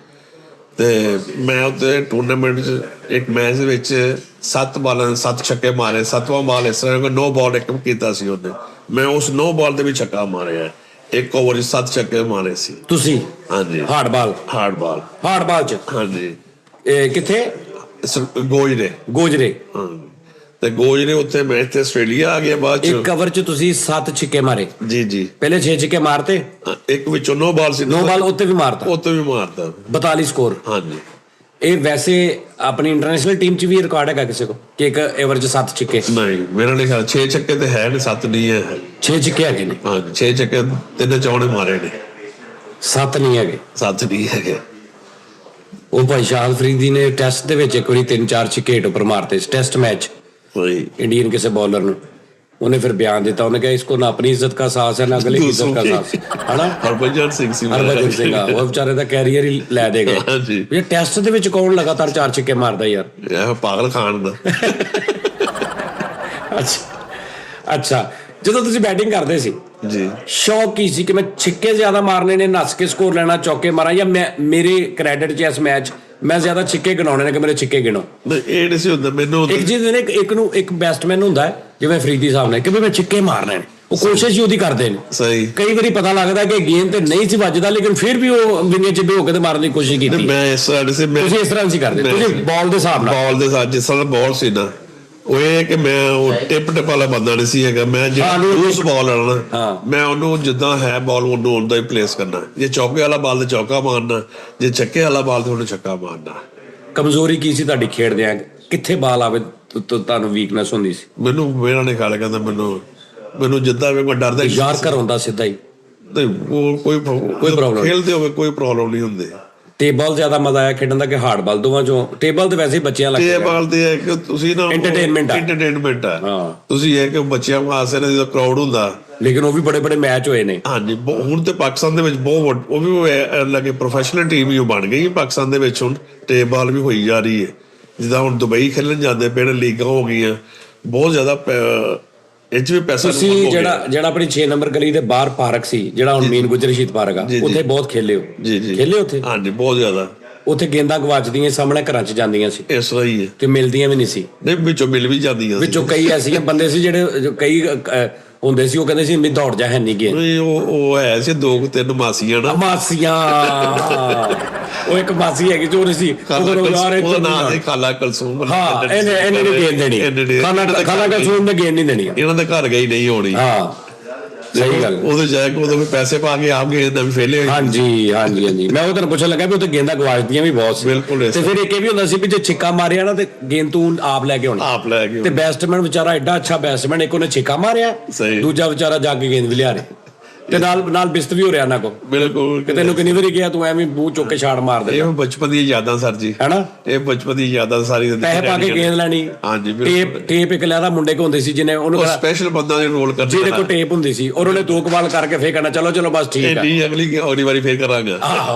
ਤੇ ਮੈਂ ਉੱਤੇ ਟੂਰਨਾਮੈਂਟ 'ਚ ਇੱਕ ਮੈਚ ਦੇ ਵਿੱਚ 7 ਬਾਲਾਂ 7 ਛੱਕੇ ਮਾਰੇ। 7ਵਾਂ ਬਾਲ ਇਸ ਤਰ੍ਹਾਂ ਕਿ 9 ਬਾਲ ਇੱਕ ਕੀਤਾ ਸੀ ਉਹਨੇ, ਮੈਂ ਉਸ 9 ਬਾਲ ਦੇ ਵੀ ਛੱਕਾ ਮਾਰਿਆ, ਇੱਕ ਓਵਰ 'ਚ 7 ਛੱਕੇ ਮਾਰੇ ਸੀ। ਤੁਸੀਂ? ਹਾਂਜੀ ਹਾਰਡ ਬਾਲ ਚ? ਹਾਂਜੀ। ਇਹ ਕਿੱਥੇ? ਗੋਜਰੇ। ਹਾਂ, ਤੇ ਗੋਜਰੇ ਉੱਥੇ ਮੈਚ ਤੇ ਆਸਟ੍ਰੇਲੀਆ ਆ ਗਿਆ ਬਾਅਦ 'ਚ। ਇੱਕ ਕਵਰ 'ਚ ਤੁਸੀਂ 7 ਛੱਕੇ ਮਾਰੇ? ਜੀ। ਪਹਿਲੇ 6 ਛੱਕੇ ਮਾਰਤੇ, ਇੱਕ ਵਿੱਚੋਂ 9 ਬਾਲ ਸੀ, 9 ਬਾਲ ਉੱਤੇ ਵੀ ਮਾਰਤਾ? ਉੱਤੇ ਵੀ ਮਾਰਤਾ। 42 ਸਕੋਰ। ਹਾਂਜੀ। ਇਹ ਵੈਸੇ ਆਪਣੀ ਇੰਟਰਨੈਸ਼ਨਲ ਟੀਮ 'ਚ ਵੀ ਰਿਕਾਰਡ ਹੈਗਾ ਕਿਸੇ ਕੋ ਕਿ ਇੱਕ ਓਵਰ 'ਚ 7 ਛੱਕੇ? ਨਹੀਂ, ਮੇਰਾ ਨਹੀਂ ਖਿਆਲ 6 ਛੱਕੇ ਤੇ ਹੈ ਨੇ, 7 ਨਹੀਂ ਹੈ। 6 ਛੱਕੇ ਹੈਗੇ ਨੇ? ਹਾਂਜੀ, 6 ਛੱਕੇ 3 ਚੌਣੇ ਮਾਰੇ ਨੇ, 7 ਨਹੀਂ ਹੈਗੇ। 7 ਨਹੀਂ ਹੈਗੇ। ਉਹ ਭਾਈ ਸ਼ਾਹਦ ਫਰੀਦੀ ਨੇ ਟੈਸਟ ਦੇ ਵਿੱਚ ਇੱਕ ਵਾਰੀ 3-4 ਛੱਕੇ ਹਿੱਟ ਉੱਪਰ ਮਾਰਤੇ ਸੀ, ਟੈਸਟ ਮੈਚ इंडियन किसी बॉलर ने। उन्हें फिर बयान देता, उन्हें कहा इसको ना अपनी इज्जत का एहसास है ना अगले की इज्जत का एहसास है ना। हरभजन सिंह वो बेचारे दा कैरियर ही लै दे गए। ये टेस्ट दे विच कौन लगातार 4 छक्के मारदा यार? पागल खान दा। अच्छा, ਜਦੋਂ ਤੁਸੀਂ ਬੈਟਿੰਗ ਕਰਦੇ ਸੀ ਜੀ, ਸ਼ੌਕ ਕੀ ਸੀ ਕਿ ਮੈਂ ਛੱਕੇ ਜ਼ਿਆਦਾ ਮਾਰਨੇ ਨੇ, ਨੱਸ ਕੇ ਸਕੋਰ ਲੈਣਾ, ਚੌਕੇ ਮਾਰਾਂ, ਜਾਂ ਮੈਂ ਮੇਰੇ ਕ੍ਰੈਡਿਟ 'ਚ ਇਸ ਮੈਚ ਮੈਂ ਜ਼ਿਆਦਾ ਛੱਕੇ ਗਿਣਾਉਣੇ ਨੇ ਕਿ ਮੇਰੇ ਛੱਕੇ ਗਿਣੋ? ਇਹ ਨਹੀਂ ਸੀ ਹੁੰਦਾ ਮੈਨੂੰ। ਇੱਕ ਚੀਜ਼ ਨੇ ਇੱਕ ਨੂੰ ਇੱਕ ਬੈਟਸਮੈਨ ਹੁੰਦਾ ਹੈ ਜਿਵੇਂ ਫਰੀਦੀ ਸਾਹਿਬ ਨੇ ਕਿ ਵੀ ਮੈਂ ਛੱਕੇ ਮਾਰਨੇ ਨੇ, ਉਹ ਕੋਸ਼ਿਸ਼ ਹੀ ਉਹਦੀ ਕਰਦੇ ਨੇ। ਸਹੀ। ਕਈ ਵਾਰੀ ਪਤਾ ਲੱਗਦਾ ਕਿ ਗੇਂਦ ਤੇ ਨਹੀਂ ਸੀ ਵੱਜਦਾ, ਲੇਕਿਨ ਫਿਰ ਵੀ ਉਹ ਵਿੰਗੇ ਚ ਹੋ ਕੇ ਤੇ ਮਾਰਨ ਦੀ ਕੋਸ਼ਿਸ਼ ਕੀਤੀ। ਮੈਂ ਇਸ ਤਰ੍ਹਾਂ ਸੀ, ਤੁਸੀਂ ਇਸ ਤਰ੍ਹਾਂ ਸੀ ਕਰਦੇ? ਤੁਸੀਂ ਬਾਲ ਦੇ ਹਿਸਾਬ ਨਾਲ ਜਿਸ ਤਰ੍ਹਾਂ ਬਾਲ ਸੀ ਨਾ, ਉਹ ਇਹ ਕਿ ਮੈਂ ਉਹ ਟਿਪ ਵਾਲਾ ਬੰਦਾ ਨਹੀਂ ਸੀ ਹੈਗਾ। ਮੈਂ ਜਿਹੜਾ ਉਸ ਬਾਲ ਆਣਾ, ਮੈਂ ਉਹਨੂੰ ਜਿੱਦਾਂ ਹੈ ਬਾਲ ਉਹਨੂੰ ਉਦਾਂ ਹੀ ਪਲੇਸ ਕਰਨਾ। ਜੇ ਚੌਕੇ ਵਾਲਾ ਬਾਲ ਤੇ ਚੌਕਾ ਮਾਰਨਾ, ਜੇ ਛੱਕੇ ਵਾਲਾ ਬਾਲ ਤੇ ਉਹਨੂੰ ਛੱਕਾ ਮਾਰਨਾ। ਕਮਜ਼ੋਰੀ ਕੀ ਸੀ ਤੁਹਾਡੀ ਖੇਡਦੇ ਆ? ਕਿੱਥੇ ਬਾਲ ਆਵੇ ਤੁਹਾਨੂੰ ਵੀਕਨੈਸ ਹੁੰਦੀ ਸੀ? ਮੈਨੂੰ ਮੇਰਾ ਨਹੀਂ ਖਿਆਲ ਕਹਿੰਦਾ, ਮੈਨੂੰ ਜਿੱਦਾਂ ਵੀ ਕੋਈ ਡਰਦਾ ਯਾਰ ਘਰ ਹੁੰਦਾ ਸਿੱਧਾ ਹੀ, ਕੋਈ ਪ੍ਰੋਬਲਮ ਖੇਲਦੇ ਹੋਵੇ ਕੋਈ ਪ੍ਰੋਬਲਮ ਨਹੀਂ ਹੁੰਦੀ। ਟੇਬਲ ਜ਼ਿਆਦਾ ਮਜ਼ਾ ਆਇਆ ਖੇਡਣ ਦਾ ਕਿ ਹਾਰਡ ਬਾਲ? ਦੋਵਾਂ ਚੋਂ ਟੇਬਲ ਤੇ ਵੈਸੇ ਹੀ ਬੱਚਿਆਂ ਲੱਗਦੇ ਆ। ਟੇਬਲ ਤੇ ਹੈ ਕਿ ਤੁਸੀਂ ਨਾ ਐਂਟਰਟੇਨਮੈਂਟ ਆ। ਤੁਸੀਂ ਇਹ ਕਿ ਬੱਚਿਆਂ ਵਾਸਤੇ ਨਾ ਜਦੋਂ ਕਰਾਊਡ ਹੁੰਦਾ, ਲੇਕਿਨ ਉਹ ਵੀ ਬੜੇ ਮੈਚ ਹੋਏ ਨੇ। ਹਾਂਜੀ, ਹੁਣ ਤੇ ਪਾਕਿਸਤਾਨ ਦੇ ਵਿੱਚ ਬਹੁਤ ਉਹ ਵੀ ਲੱਗੇ ਪ੍ਰੋਫੈਸ਼ਨਲ ਟੀਮ ਹੀ ਬਣ ਗਈ ਪਾਕਿਸਤਾਨ ਦੇ ਵਿੱਚ। ਹੁਣ ਟੇਬਲ ਵੀ ਹੋਈ ਜਾ ਰਹੀ ਹੈ, ਜਿੱਦਾਂ ਹੁਣ ਦੁਬਈ ਖੇਲਣ ਜਾਂਦੇ ਪਏ, ਲੀਗਾਂ ਹੋ ਗਈਆਂ ਬਹੁਤ ਜ਼ਿਆਦਾ, ਇਹ 'ਚ ਵੀ ਪੈਸਾ। ਤੁਸੀਂ ਜਿਹੜਾ ਆਪਣੀ 6 ਨੰਬਰ ਗਲੀ ਦੇ ਬਾਹਰ ਪਾਰਕ ਸੀ, ਜਿਹੜਾ ਹੁਣ ਮੀਨ ਗੁਜਰ ਸ਼ਹੀਦ ਪਾਰਕ ਆ, ਉੱਥੇ ਬਹੁਤ ਖੇਲੇ ਹੋ? ਖੇਲੇ ਉੱਥੇ? ਹਾਂਜੀ, ਬਹੁਤ ਜ਼ਿਆਦਾ। ਉੱਥੇ ਗੇਂਦਾਂ ਗਵਾਚਦੀਆਂ ਸਾਹਮਣੇ ਘਰਾਂ 'ਚ ਜਾਂਦੀਆਂ ਸੀ, ਇਸ ਤਰ੍ਹਾਂ ਹੀ ਹੈ, ਤੇ ਮਿਲਦੀਆਂ ਵੀ ਨਹੀਂ ਸੀ। ਨਹੀਂ, ਵਿੱਚੋਂ ਮਿਲ ਵੀ ਜਾਂਦੀਆਂ। ਵਿੱਚੋਂ ਕਈ ਐਸੇ ਬੰਦੇ ਸੀ ਜਿਹੜੇ ਕਈ ਹੁੰਦੇ ਸੀ, ਉਹ ਕਹਿੰਦੇ ਸੀ ਮੈਂ ਦੌੜ ਜਾ, ਹੈ ਨਹੀਂ ਗਏ। ਉਹ ਹੈ ਸੀ 2-3 ਮਾਸੀਆਂ ਨਾ, ਮਾਸੀਆਂ। ਉਹ ਇੱਕ ਮਾਸੀ ਹੈਗੀ ਜੋ ਸੀ, ਉਹਦਾ ਨਾਮ ਹੈ ਖਾਲਾ ਕਲਸੂਮ। ਹਾਂ, ਇਹਨੇ ਨਹੀਂ ਗੇਂਦ ਦੇਣੀ, ਖਾਲਾ ਕਲਸੂਮ ਨੇ ਗੇਂਦ ਨਹੀਂ ਦੇਣੀ, ਇਹਨਾਂ ਦੇ ਘਰ ਗਈ ਨਹੀਂ ਹੋਣੀ। ਹਾਂ, ਸਹੀ ਗੱਲ। ਉਹਦੇ ਜਾ ਕੇ ਉਦੋਂ ਵੀ ਪੈਸੇ ਪਾ ਕੇ ਆਪ ਗੇਂਦ ਵੀ ਫੇਲੇ ਹੋਏ। ਹਾਂਜੀ। ਮੈਂ ਉਹ ਤੈਨੂੰ ਪੁੱਛਣ ਲੱਗਾ ਵੀ ਉੱਥੇ ਗੇਂਦਾਂ ਗਵਾਚਦੀਆਂ ਵੀ ਬਹੁਤ ਸੀ। ਬਿਲਕੁਲ। ਤੇ ਫਿਰ ਇੱਕ ਇਹ ਵੀ ਹੁੰਦਾ ਸੀ ਵੀ ਜੇ ਛਿੱਕਾ ਮਾਰਿਆ ਨਾ ਤੇ ਗੇਂਦ ਤੂੰ ਆਪ ਲੈ ਕੇ ਆਉਣੀ। ਤੇ ਬੈਟਸਮੈਨ ਵਿਚਾਰਾ ਐਡਾ ਅੱਛਾ ਬੈਟਸਮੈਨ, ਇੱਕ ਉਹਨੇ ਛਿੱਕਾ ਮਾਰਿਆ, ਦੂਜਾ ਵਿਚਾਰਾ ਜਾ ਕੇ ਗੇਂਦ ਵੀ ਲਿਆ ਰਿਹਾ, ਤੇ ਨਾਲ ਬਿਸਤ ਵੀ ਹੋ ਰਿਹਾ ਨਾ ਕੋ। ਬਿਲਕੁਲ। ਕਿ ਤੈਨੂੰ ਕਿੰਨੀ ਵਾਰੀ ਕਿਹਾ ਤੂੰ ਐਵੇਂ ਮੂੰਹ ਚੁੱਕ ਕੇ ਛਾੜ ਮਾਰ ਦੇ। ਇਹ ਬਚਪਨ ਦੀਆਂ ਯਾਦਾਂ ਸਰ ਜੀ, ਹੈਨਾ? ਇਹ ਬਚਪਨ ਦੀਆਂ ਯਾਦਾਂ ਸਾਰੀ। ਪੈਸੇ ਪਾ ਕੇ ਗੇਂਦ ਲੈਣੀ। ਹਾਂਜੀ, ਟੇਪ ਇੱਕ ਲੈਦਾ ਮੁੰਡੇ ਕੋ ਹੁੰਦੇ ਸੀ, ਜਿਹਨੇ ਉਹਨੂੰ ਸਪੈਸ਼ਲ ਬੰਦਾ ਨੇ ਰੋਲ ਕਰਨਾ, ਜਿਹਦੇ ਕੋ ਟੇਪ ਹੁੰਦੀ ਸੀ, ਔਰ ਉਹਨੇ 2 ਕਵਾਲ ਕਰਕੇ ਫੇਰ ਕਹਿਣਾ ਚਲੋ ਬਸ ਠੀਕ ਹੈ, ਅਗਲੀ ਵਾਰੀ ਫੇਰ ਕਰਾਂਗਾ,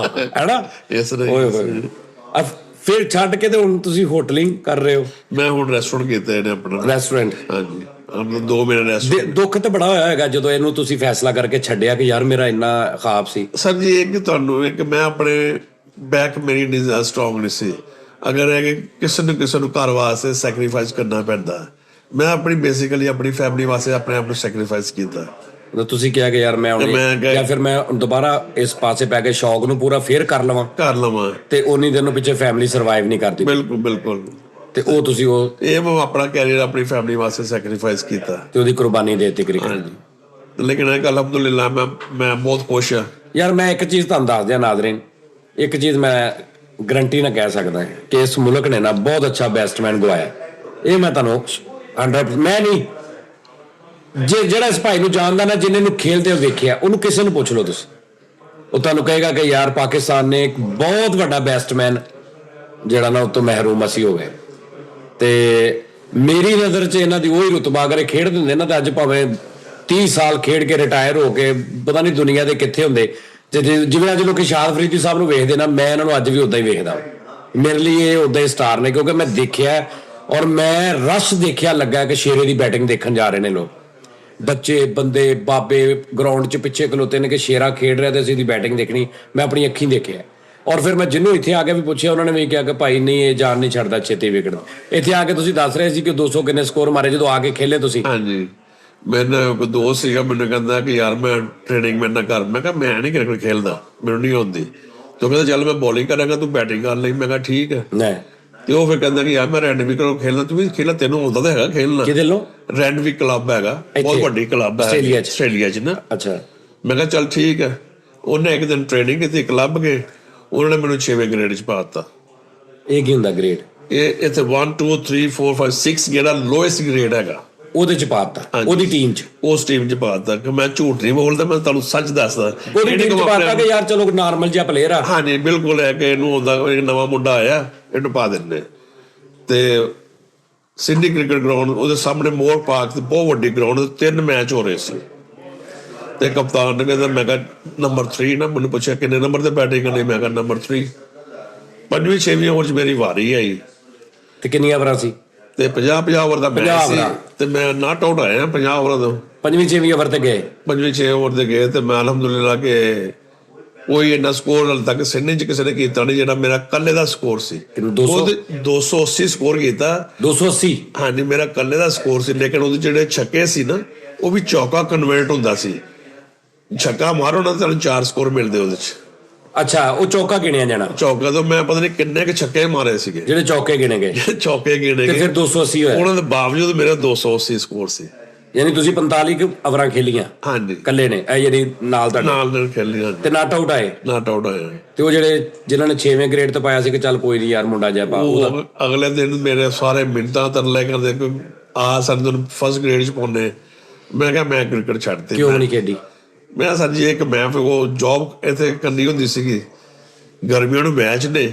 ਹੈਨਾ? ਇਸ ਤਰ੍ਹਾਂ। ਫਿਰ ਛੱਡ ਕੇ ਤੇ ਹੁਣ ਤੁਸੀਂ ਹੋਟਲਿੰਗ ਕਰ ਰਹੇ ਹੋ? ਮੈਂ ਹੁਣ ਰੈਸਟੋਰੈਂਟ ਕੀਤਾ ਇਹਨੇ ਆਪਣਾ। ਰੈਸਟੋਰੈਂਟ? ਹਾਂਜੀ, 2 ਮਹੀਨੇ ਰੈਸਟੋਰੈਂਟ। ਦੁੱਖ ਤਾਂ ਬੜਾ ਹੋਇਆ ਹੈਗਾ ਜਦੋਂ ਇਹਨੂੰ ਤੁਸੀਂ ਫੈਸਲਾ ਕਰਕੇ ਛੱਡਿਆ ਕਿ ਯਾਰ ਮੇਰਾ ਇੰਨਾ ਖਾਬ ਸੀ। ਸਰ ਜੀ, ਇਹ ਕਿ ਤੁਹਾਨੂੰ ਇੱਕ ਮੈਂ ਆਪਣੇ ਬੈਕ ਮੇਰੀ ਨਹੀਂ ਸਟਰੋਂਗ ਨਹੀਂ ਸੀ। ਅਗਰ ਇਹ ਕਿ ਕਿਸੇ ਨੂੰ ਘਰ ਵਾਸਤੇ ਸੈਕਰੀਫਾਈਸ ਕਰਨਾ ਪੈਂਦਾ, ਮੈਂ ਆਪਣੀ ਬੇਸਿਕਲੀ ਆਪਣੀ ਫੈਮਿਲੀ ਵਾਸਤੇ ਆਪਣੇ ਆਪ ਨੂੰ ਸੈਕਰੀਫਾਈਸ ਕੀਤਾ। ਤੁਸੀਂ ਕਿਹਾ ਕਿ ਯਾਰ ਮੈਂ ਜਾਂ ਫਿਰ ਮੈਂ ਦੁਬਾਰਾ ਇਸ ਪਾਸੇ ਪੈ ਕੇ ਸ਼ੌਕ ਨੂੰ ਪੂਰਾ ਫੇਰ ਕਰ ਲਵਾਂ, ਤੇ ਉਨੀ ਦਿਨ ਨੂੰ ਪਿੱਛੇ ਫੈਮਿਲੀ ਸਰਵਾਈਵ ਨਹੀਂ ਕਰਦੀ। ਬਿਲਕੁਲ। ਤੇ ਉਹ ਤੁਸੀਂ ਇਹ ਮੈਂ ਆਪਣਾ ਕੈਰੀਅਰ ਆਪਣੀ ਫੈਮਿਲੀ ਵਾਸਤੇ ਸੈਕਰੀਫਾਈਸ ਕੀਤਾ ਤੇ ਉਹਦੀ ਕੁਰਬਾਨੀ ਦੇ ਦਿੱਤੀ ਕ੍ਰਿਕਟ। ਲੇਕਿਨ ਅਲਹਮਦੁਲਿਲਾ ਮੈਂ ਬਹੁਤ ਖੁਸ਼ ਹਾਂ। ਯਾਰ ਮੈਂ ਇੱਕ ਚੀਜ਼ ਤੁਹਾਨੂੰ ਦੱਸ ਦਿਆਂ ਨਾਜ਼ਰੀਨ, ਇੱਕ ਚੀਜ਼ ਮੈਂ ਗਰੰਟੀ ਨਾਲ ਕਹਿ ਸਕਦਾ ਕਿ ਇਸ ਮੁਲਕ ਨੇ ਨਾ ਬਹੁਤ ਅੱਛਾ ਬੈਟਸਮੈਨ ਗਵਾਇਆ। ਇਹ ਮੈਂ ਤੁਹਾਨੂੰ 100%, ਮੈਂ ਨਹੀਂ, ਜਿਹੜਾ ਇਸ ਭਾਈ ਨੂੰ ਜਾਣਦਾ ਨਾ, ਜਿਹਨੇ ਨੂੰ ਖੇਲਦੇ ਹੋ ਵੇਖਿਆ, ਉਹਨੂੰ ਕਿਸੇ ਨੂੰ ਪੁੱਛ ਲਓ ਤੁਸੀਂ, ਉਹ ਤੁਹਾਨੂੰ ਕਹੇਗਾ ਕਿ ਯਾਰ ਪਾਕਿਸਤਾਨ ਨੇ ਇੱਕ ਬਹੁਤ ਵੱਡਾ ਬੈਟਸਮੈਨ ਜਿਹੜਾ ਨਾ ਉਤੋਂ ਮਹਿਰੂਮ ਅਸੀਂ ਹੋ ਗਏ। ਤੇ ਮੇਰੀ ਨਜ਼ਰ 'ਚ ਇਹਨਾਂ ਦੀ ਉਹੀ ਰੁਤਬਾ ਅਗਰ ਖੇਡ ਦਿੰਦੇ ਨਾ ਤਾਂ ਅੱਜ ਭਾਵੇਂ 30 ਸਾਲ ਖੇਡ ਕੇ ਰਿਟਾਇਰ ਹੋ ਕੇ ਪਤਾ ਨਹੀਂ ਦੁਨੀਆ ਦੇ ਕਿੱਥੇ ਹੁੰਦੇ। ਤੇ ਜਿਵੇਂ ਅੱਜ ਲੋਕ ਸ਼ਾਹਦ ਫਰੀਦੀ ਸਾਹਿਬ ਨੂੰ ਵੇਖਦੇ ਨਾ, ਮੈਂ ਇਹਨਾਂ ਨੂੰ ਅੱਜ ਵੀ ਉਦਾਂ ਹੀ ਵੇਖਦਾ। ਮੇਰੇ ਲਈ ਇਹ ਉਦਾਂ ਹੀ ਸਟਾਰ ਨੇ, ਕਿਉਂਕਿ ਮੈਂ ਦੇਖਿਆ ਔਰ ਮੈਂ ਰਸ਼ ਦੇਖਿਆ ਲੱਗਾ ਕਿ ਸ਼ੇਰੇ ਦੀ ਬੈਟਿੰਗ ਦੇਖਣ ਜਾ ਰਹੇ ਨੇ ਲੋਕ, ਬੱਚੇ ਬੰਦੇ ਬਾਬੇ ਗਰਾਊਂਡ 'ਚ ਪਿੱਛੇ ਖਲੋਤੇ ਨੇ ਕਿ ਸ਼ੇਰਾ ਖੇਡ ਰਿਹਾ ਤੇ ਅਸੀਂ ਦੀ ਬੈਟਿੰਗ ਦੇਖਣੀ। ਮੈਂ ਆਪਣੀ ਅੱਖੀਂ ਦੇਖਿਆ ਔਰ ਫਿਰ ਮੈਂ ਜਿਹਨੂੰ ਇੱਥੇ ਆ ਕੇ ਵੀ ਪੁੱਛਿਆ ਉਹਨਾਂ ਨੇ ਵੀ ਕਿਹਾ ਕਿ ਭਾਈ ਨਹੀਂ ਇਹ ਜਾਨ ਨਹੀਂ ਛੱਡਦਾ, ਛੇਤੀ ਵਿਕਟ। ਇੱਥੇ ਆ ਕੇ ਤੁਸੀਂ ਦੱਸ ਰਹੇ ਸੀ ਕਿ 200 ਕਿੰਨੇ ਸਕੋਰ ਮਾਰੇ ਜਦੋਂ ਆ ਕੇ ਖੇਲੇ ਤੁਸੀਂ। ਹਾਂਜੀ, ਮੈਨੂੰ ਕੋਈ ਦੋਸਤ ਸੀਗਾ, ਮੈਨੂੰ ਕਹਿੰਦਾ ਕਿ ਯਾਰ ਮੈਂ ਟ੍ਰੇਨਿੰਗ ਮੇਰੇ ਨਾਲ ਕਰ। ਮੈਂ ਕਿਹਾ ਮੈਂ ਨਹੀਂ ਕ੍ਰਿਕਟ ਖੇਲਦਾ, ਮੈਨੂੰ ਨਹੀਂ ਆਉਂਦੀ। ਤੂੰ ਕਹਿੰਦਾ ਚੱਲ ਮੈਂ ਬੋਲਿੰਗ ਕਰਾਂਗਾ, ਤੂੰ ਬੈਟਿੰਗ ਕਰ ਲਈ। ਮੈਂ ਕਿਹਾ ਠੀਕ ਹੈ। ਤੇ ਉਹ ਫਿਰ ਕਹਿੰਦਾ ਕਿ ਯਾਰ ਮੈਂ ਰੈਂਡਵਿਕ ਖੇਲਣਾ, ਤੂੰ ਵੀ ਖੇਲਣਾ, ਤੈਨੂੰ ਆਉਂਦਾ ਤਾਂ ਹੈਗਾ ਖੇਲਣਾ। ਕਿਹਦੇ ਲੋ? ਰੈਂਡਵਿਕ ਕਲੱਬ ਹੈਗਾ, ਬਹੁਤ ਵੱਡੀ ਕਲੱਬ ਹੈ ਆਸਟ੍ਰੇਲੀਆ 'ਚ ਨਾ। ਅੱਛਾ। ਮੈਂ ਕਿਹਾ ਚੱਲ ਠੀਕ ਹੈ। ਉਹਨੇ ਇੱਕ ਦਿਨ ਟ੍ਰੇਨਿੰਗ ਕੀਤੀ, ਕਲੱਬ ਗਏ, ਉਹਨਾਂ ਨੇ ਮੈਨੂੰ 6ਵੇਂ ਗ੍ਰੇਡ 'ਚ ਪਾ ਦਿੱਤਾ। ਇਹ ਕੀ ਹੁੰਦਾ ਗ੍ਰੇਡ? ਇਹ ਇੱਥੇ 1 2 3 4 5 6 ਜਿਹੜਾ ਲੋਐਸਟ ਗ੍ਰੇਡ ਹੈਗਾ ਉਹਦੇ 'ਚ ਪਾ ਦਿੱਤਾ, ਉਹਦੀ ਟੀਮ 'ਚ। ਉਸ ਟੀਮ 'ਚ ਪਾ ਦਿੱਤਾ। ਕਿ ਮੈਂ ਝੂਠ ਨਹੀਂ ਬੋਲਦਾ, ਮੈਂ ਤੁਹਾਨੂੰ ਸੱਚ ਦੱਸਦਾ। ਉਹਦੀ ਟੀਮ 'ਚ ਪਾ ਦਿੱਤਾ ਕਿ ਯਾਰ ਚਲੋ ਨਾਰਮਲ ਜਿਹਾ ਪਲੇਅਰ ਆ। ਹਾਂਜੀ ਬਿਲਕੁਲ ਹੈ ਕਿ ਇਹਨੂੰ ਆਉਂਦਾ, ਇੱਕ ਨਵਾਂ ਮੁੰਡਾ ਆਇਆ, ਇਹਨੂੰ ਪਾ ਦਿੰਦੇ। ਤੇ ਸਿਡਨੀ ਕ੍ਰਿਕਟ ਗਰਾਊਂਡ ਉਹਦੇ ਸਾਹਮਣੇ ਮੋਰ ਪਾਰਕ ਤੇ ਬਹੁਤ ਵੱਡੀ ਗਰਾਊਂਡ, 3 ਮੈਚ ਹੋ ਰਹੇ ਸੀ। ਤੇ ਕਪਤਾਨ ਨੇ ਕਹਿੰਦਾ, ਮੈਂ ਕਿਹਾ ਨੰਬਰ 3 ਨਾ, ਮੈਨੂੰ ਪੁੱਛਿਆ ਕਿੰਨੇ ਨੰਬਰ ਤੇ ਬੈਟਿੰਗ ਕਰਨੀ। ਮੈਂ ਕਿਹਾ ਨੰਬਰ 3। 5ਵੀਂ 6ਵੀਂ ਓਵਰ 'ਚ ਮੇਰੀ ਵਾਰੀ ਆਈ ਤੇ ਕਿੰਨੀਆਂ ਓਵਰਾਂ ਸੀ? ਤੇ 50 ਓਵਰ ਦਾ ਮੈਚ ਸੀ ਤੇ ਮੈਂ ਨਾਟ ਆਊਟ ਆਇਆ 50 ਓਵਰਾਂ ਤੋਂ। 5ਵੀਂ 6ਵੀਂ ਓਵਰ ਤੇ ਗਏ? 5ਵੀਂ 6 ਓਵਰ ਤੇ ਗਏ ਤੇ ਮੈਂ ਅਲਹਮਦੁਲਿਲਾ ਕਿ ਕੋਈ ਇੰਨਾ ਸਕੋਰ ਹਾਲੇ ਤੱਕ ਸਿਡਨੀ 'ਚ ਕਿਸੇ ਨੇ ਕੀਤਾ ਨਹੀਂ ਜਿਹੜਾ ਮੇਰਾ ਕੱਲੇ ਦਾ ਸਕੋਰ ਸੀ। 280 ਸਕੋਰ ਕੀਤਾ। 280? ਹਾਂਜੀ, ਮੇਰਾ ਕੱਲੇ ਦਾ ਸਕੋਰ ਸੀ। ਲੇਕਿਨ ਉਹਦੇ ਜਿਹੜੇ ਛੱਕੇ ਸੀ ਨਾ, ਉਹ ਵੀ ਚੌਕਾ ਕਨਵਰਟ ਹੁੰਦਾ ਸੀ। ਛੱਕਾ ਮਾਰੋ ਨਾ ਤੁਹਾਨੂੰ 4 ਸਕੋਰ ਮਿਲਦੇ ਉਹਦੇ 'ਚ। ਅੱਛਾ, ਉਹ ਚੌਕਾ ਗਿਣਿਆ ਜਾਣਾ? ਚੌਕਾ ਤੋਂ ਮੈਂ ਪਤਾ ਨਹੀਂ ਕਿੰਨੇ ਕੁ ਛੱਕੇ ਮਾਰੇ ਸੀਗੇ, ਜਿਹੜੇ ਚੌਕੇ ਗਿਣੇ ਗਏ। ਚੌਕੇ ਗਿਣੇ ਗਏ, ਫਿਰ 280 ਹੋਇਆ। ਉਹਨਾਂ ਦੇ ਬਾਵਜੂਦ ਮੇਰਾ 280 ਸਕੋਰ ਸੀ। ਯਾਨੀ ਤੁਸੀਂ 45 ਓਵਰਾਂ ਖੇਲੀਆਂ? ਹਾਂਜੀ, ਕੱਲੇ ਨੇ। ਇਹ ਜਿਹੜੀ ਨਾਲ ਖੇਲੀਆਂ ਤੇ ਨਾਟ ਆਊਟ ਆਏ? ਨਾਟ ਆਊਟ ਆਏ। ਤੇ ਉਹ ਜਿਹੜੇ ਜਿਨ੍ਹਾਂ ਨੇ 6ਵੇਂ ਗ੍ਰੇਡ ਤੇ ਪਾਇਆ ਸੀ ਕਿ ਚੱਲ ਕੋਈ ਨਹੀਂ ਯਾਰ ਮੁੰਡਾ ਜਿਹਾ ਪਾ, ਅਗਲੇ ਦਿਨ ਮੇਰੇ ਸਾਰੇ ਮਿੰਟਾਂ ਤਰਲੇ ਕਰਦੇ ਕਿ ਆ ਸਾਨੂੰ ਤੈਨੂੰ ਫਸਟ ਗ੍ਰੇਡ 'ਚ ਪਾਉਂਦੇ। ਮੈਂ ਕਿਹਾ ਮੈਂ ਕ੍ਰਿਕਟ ਛੱਡ ਦਿੱਤੀ। ਕਿਉਂ ਨਹੀਂ ਖੇਡੀ? ਮੈਂ ਸਰ ਜੀ ਇੱਕ ਮੈਂ ਫਿਰ ਉਹ ਜੌਬ ਇੱਥੇ ਕਰਨੀ ਹੁੰਦੀ ਸੀਗੀ, ਗਰਮੀਆਂ ਨੂੰ ਮੈਚ ਨੇ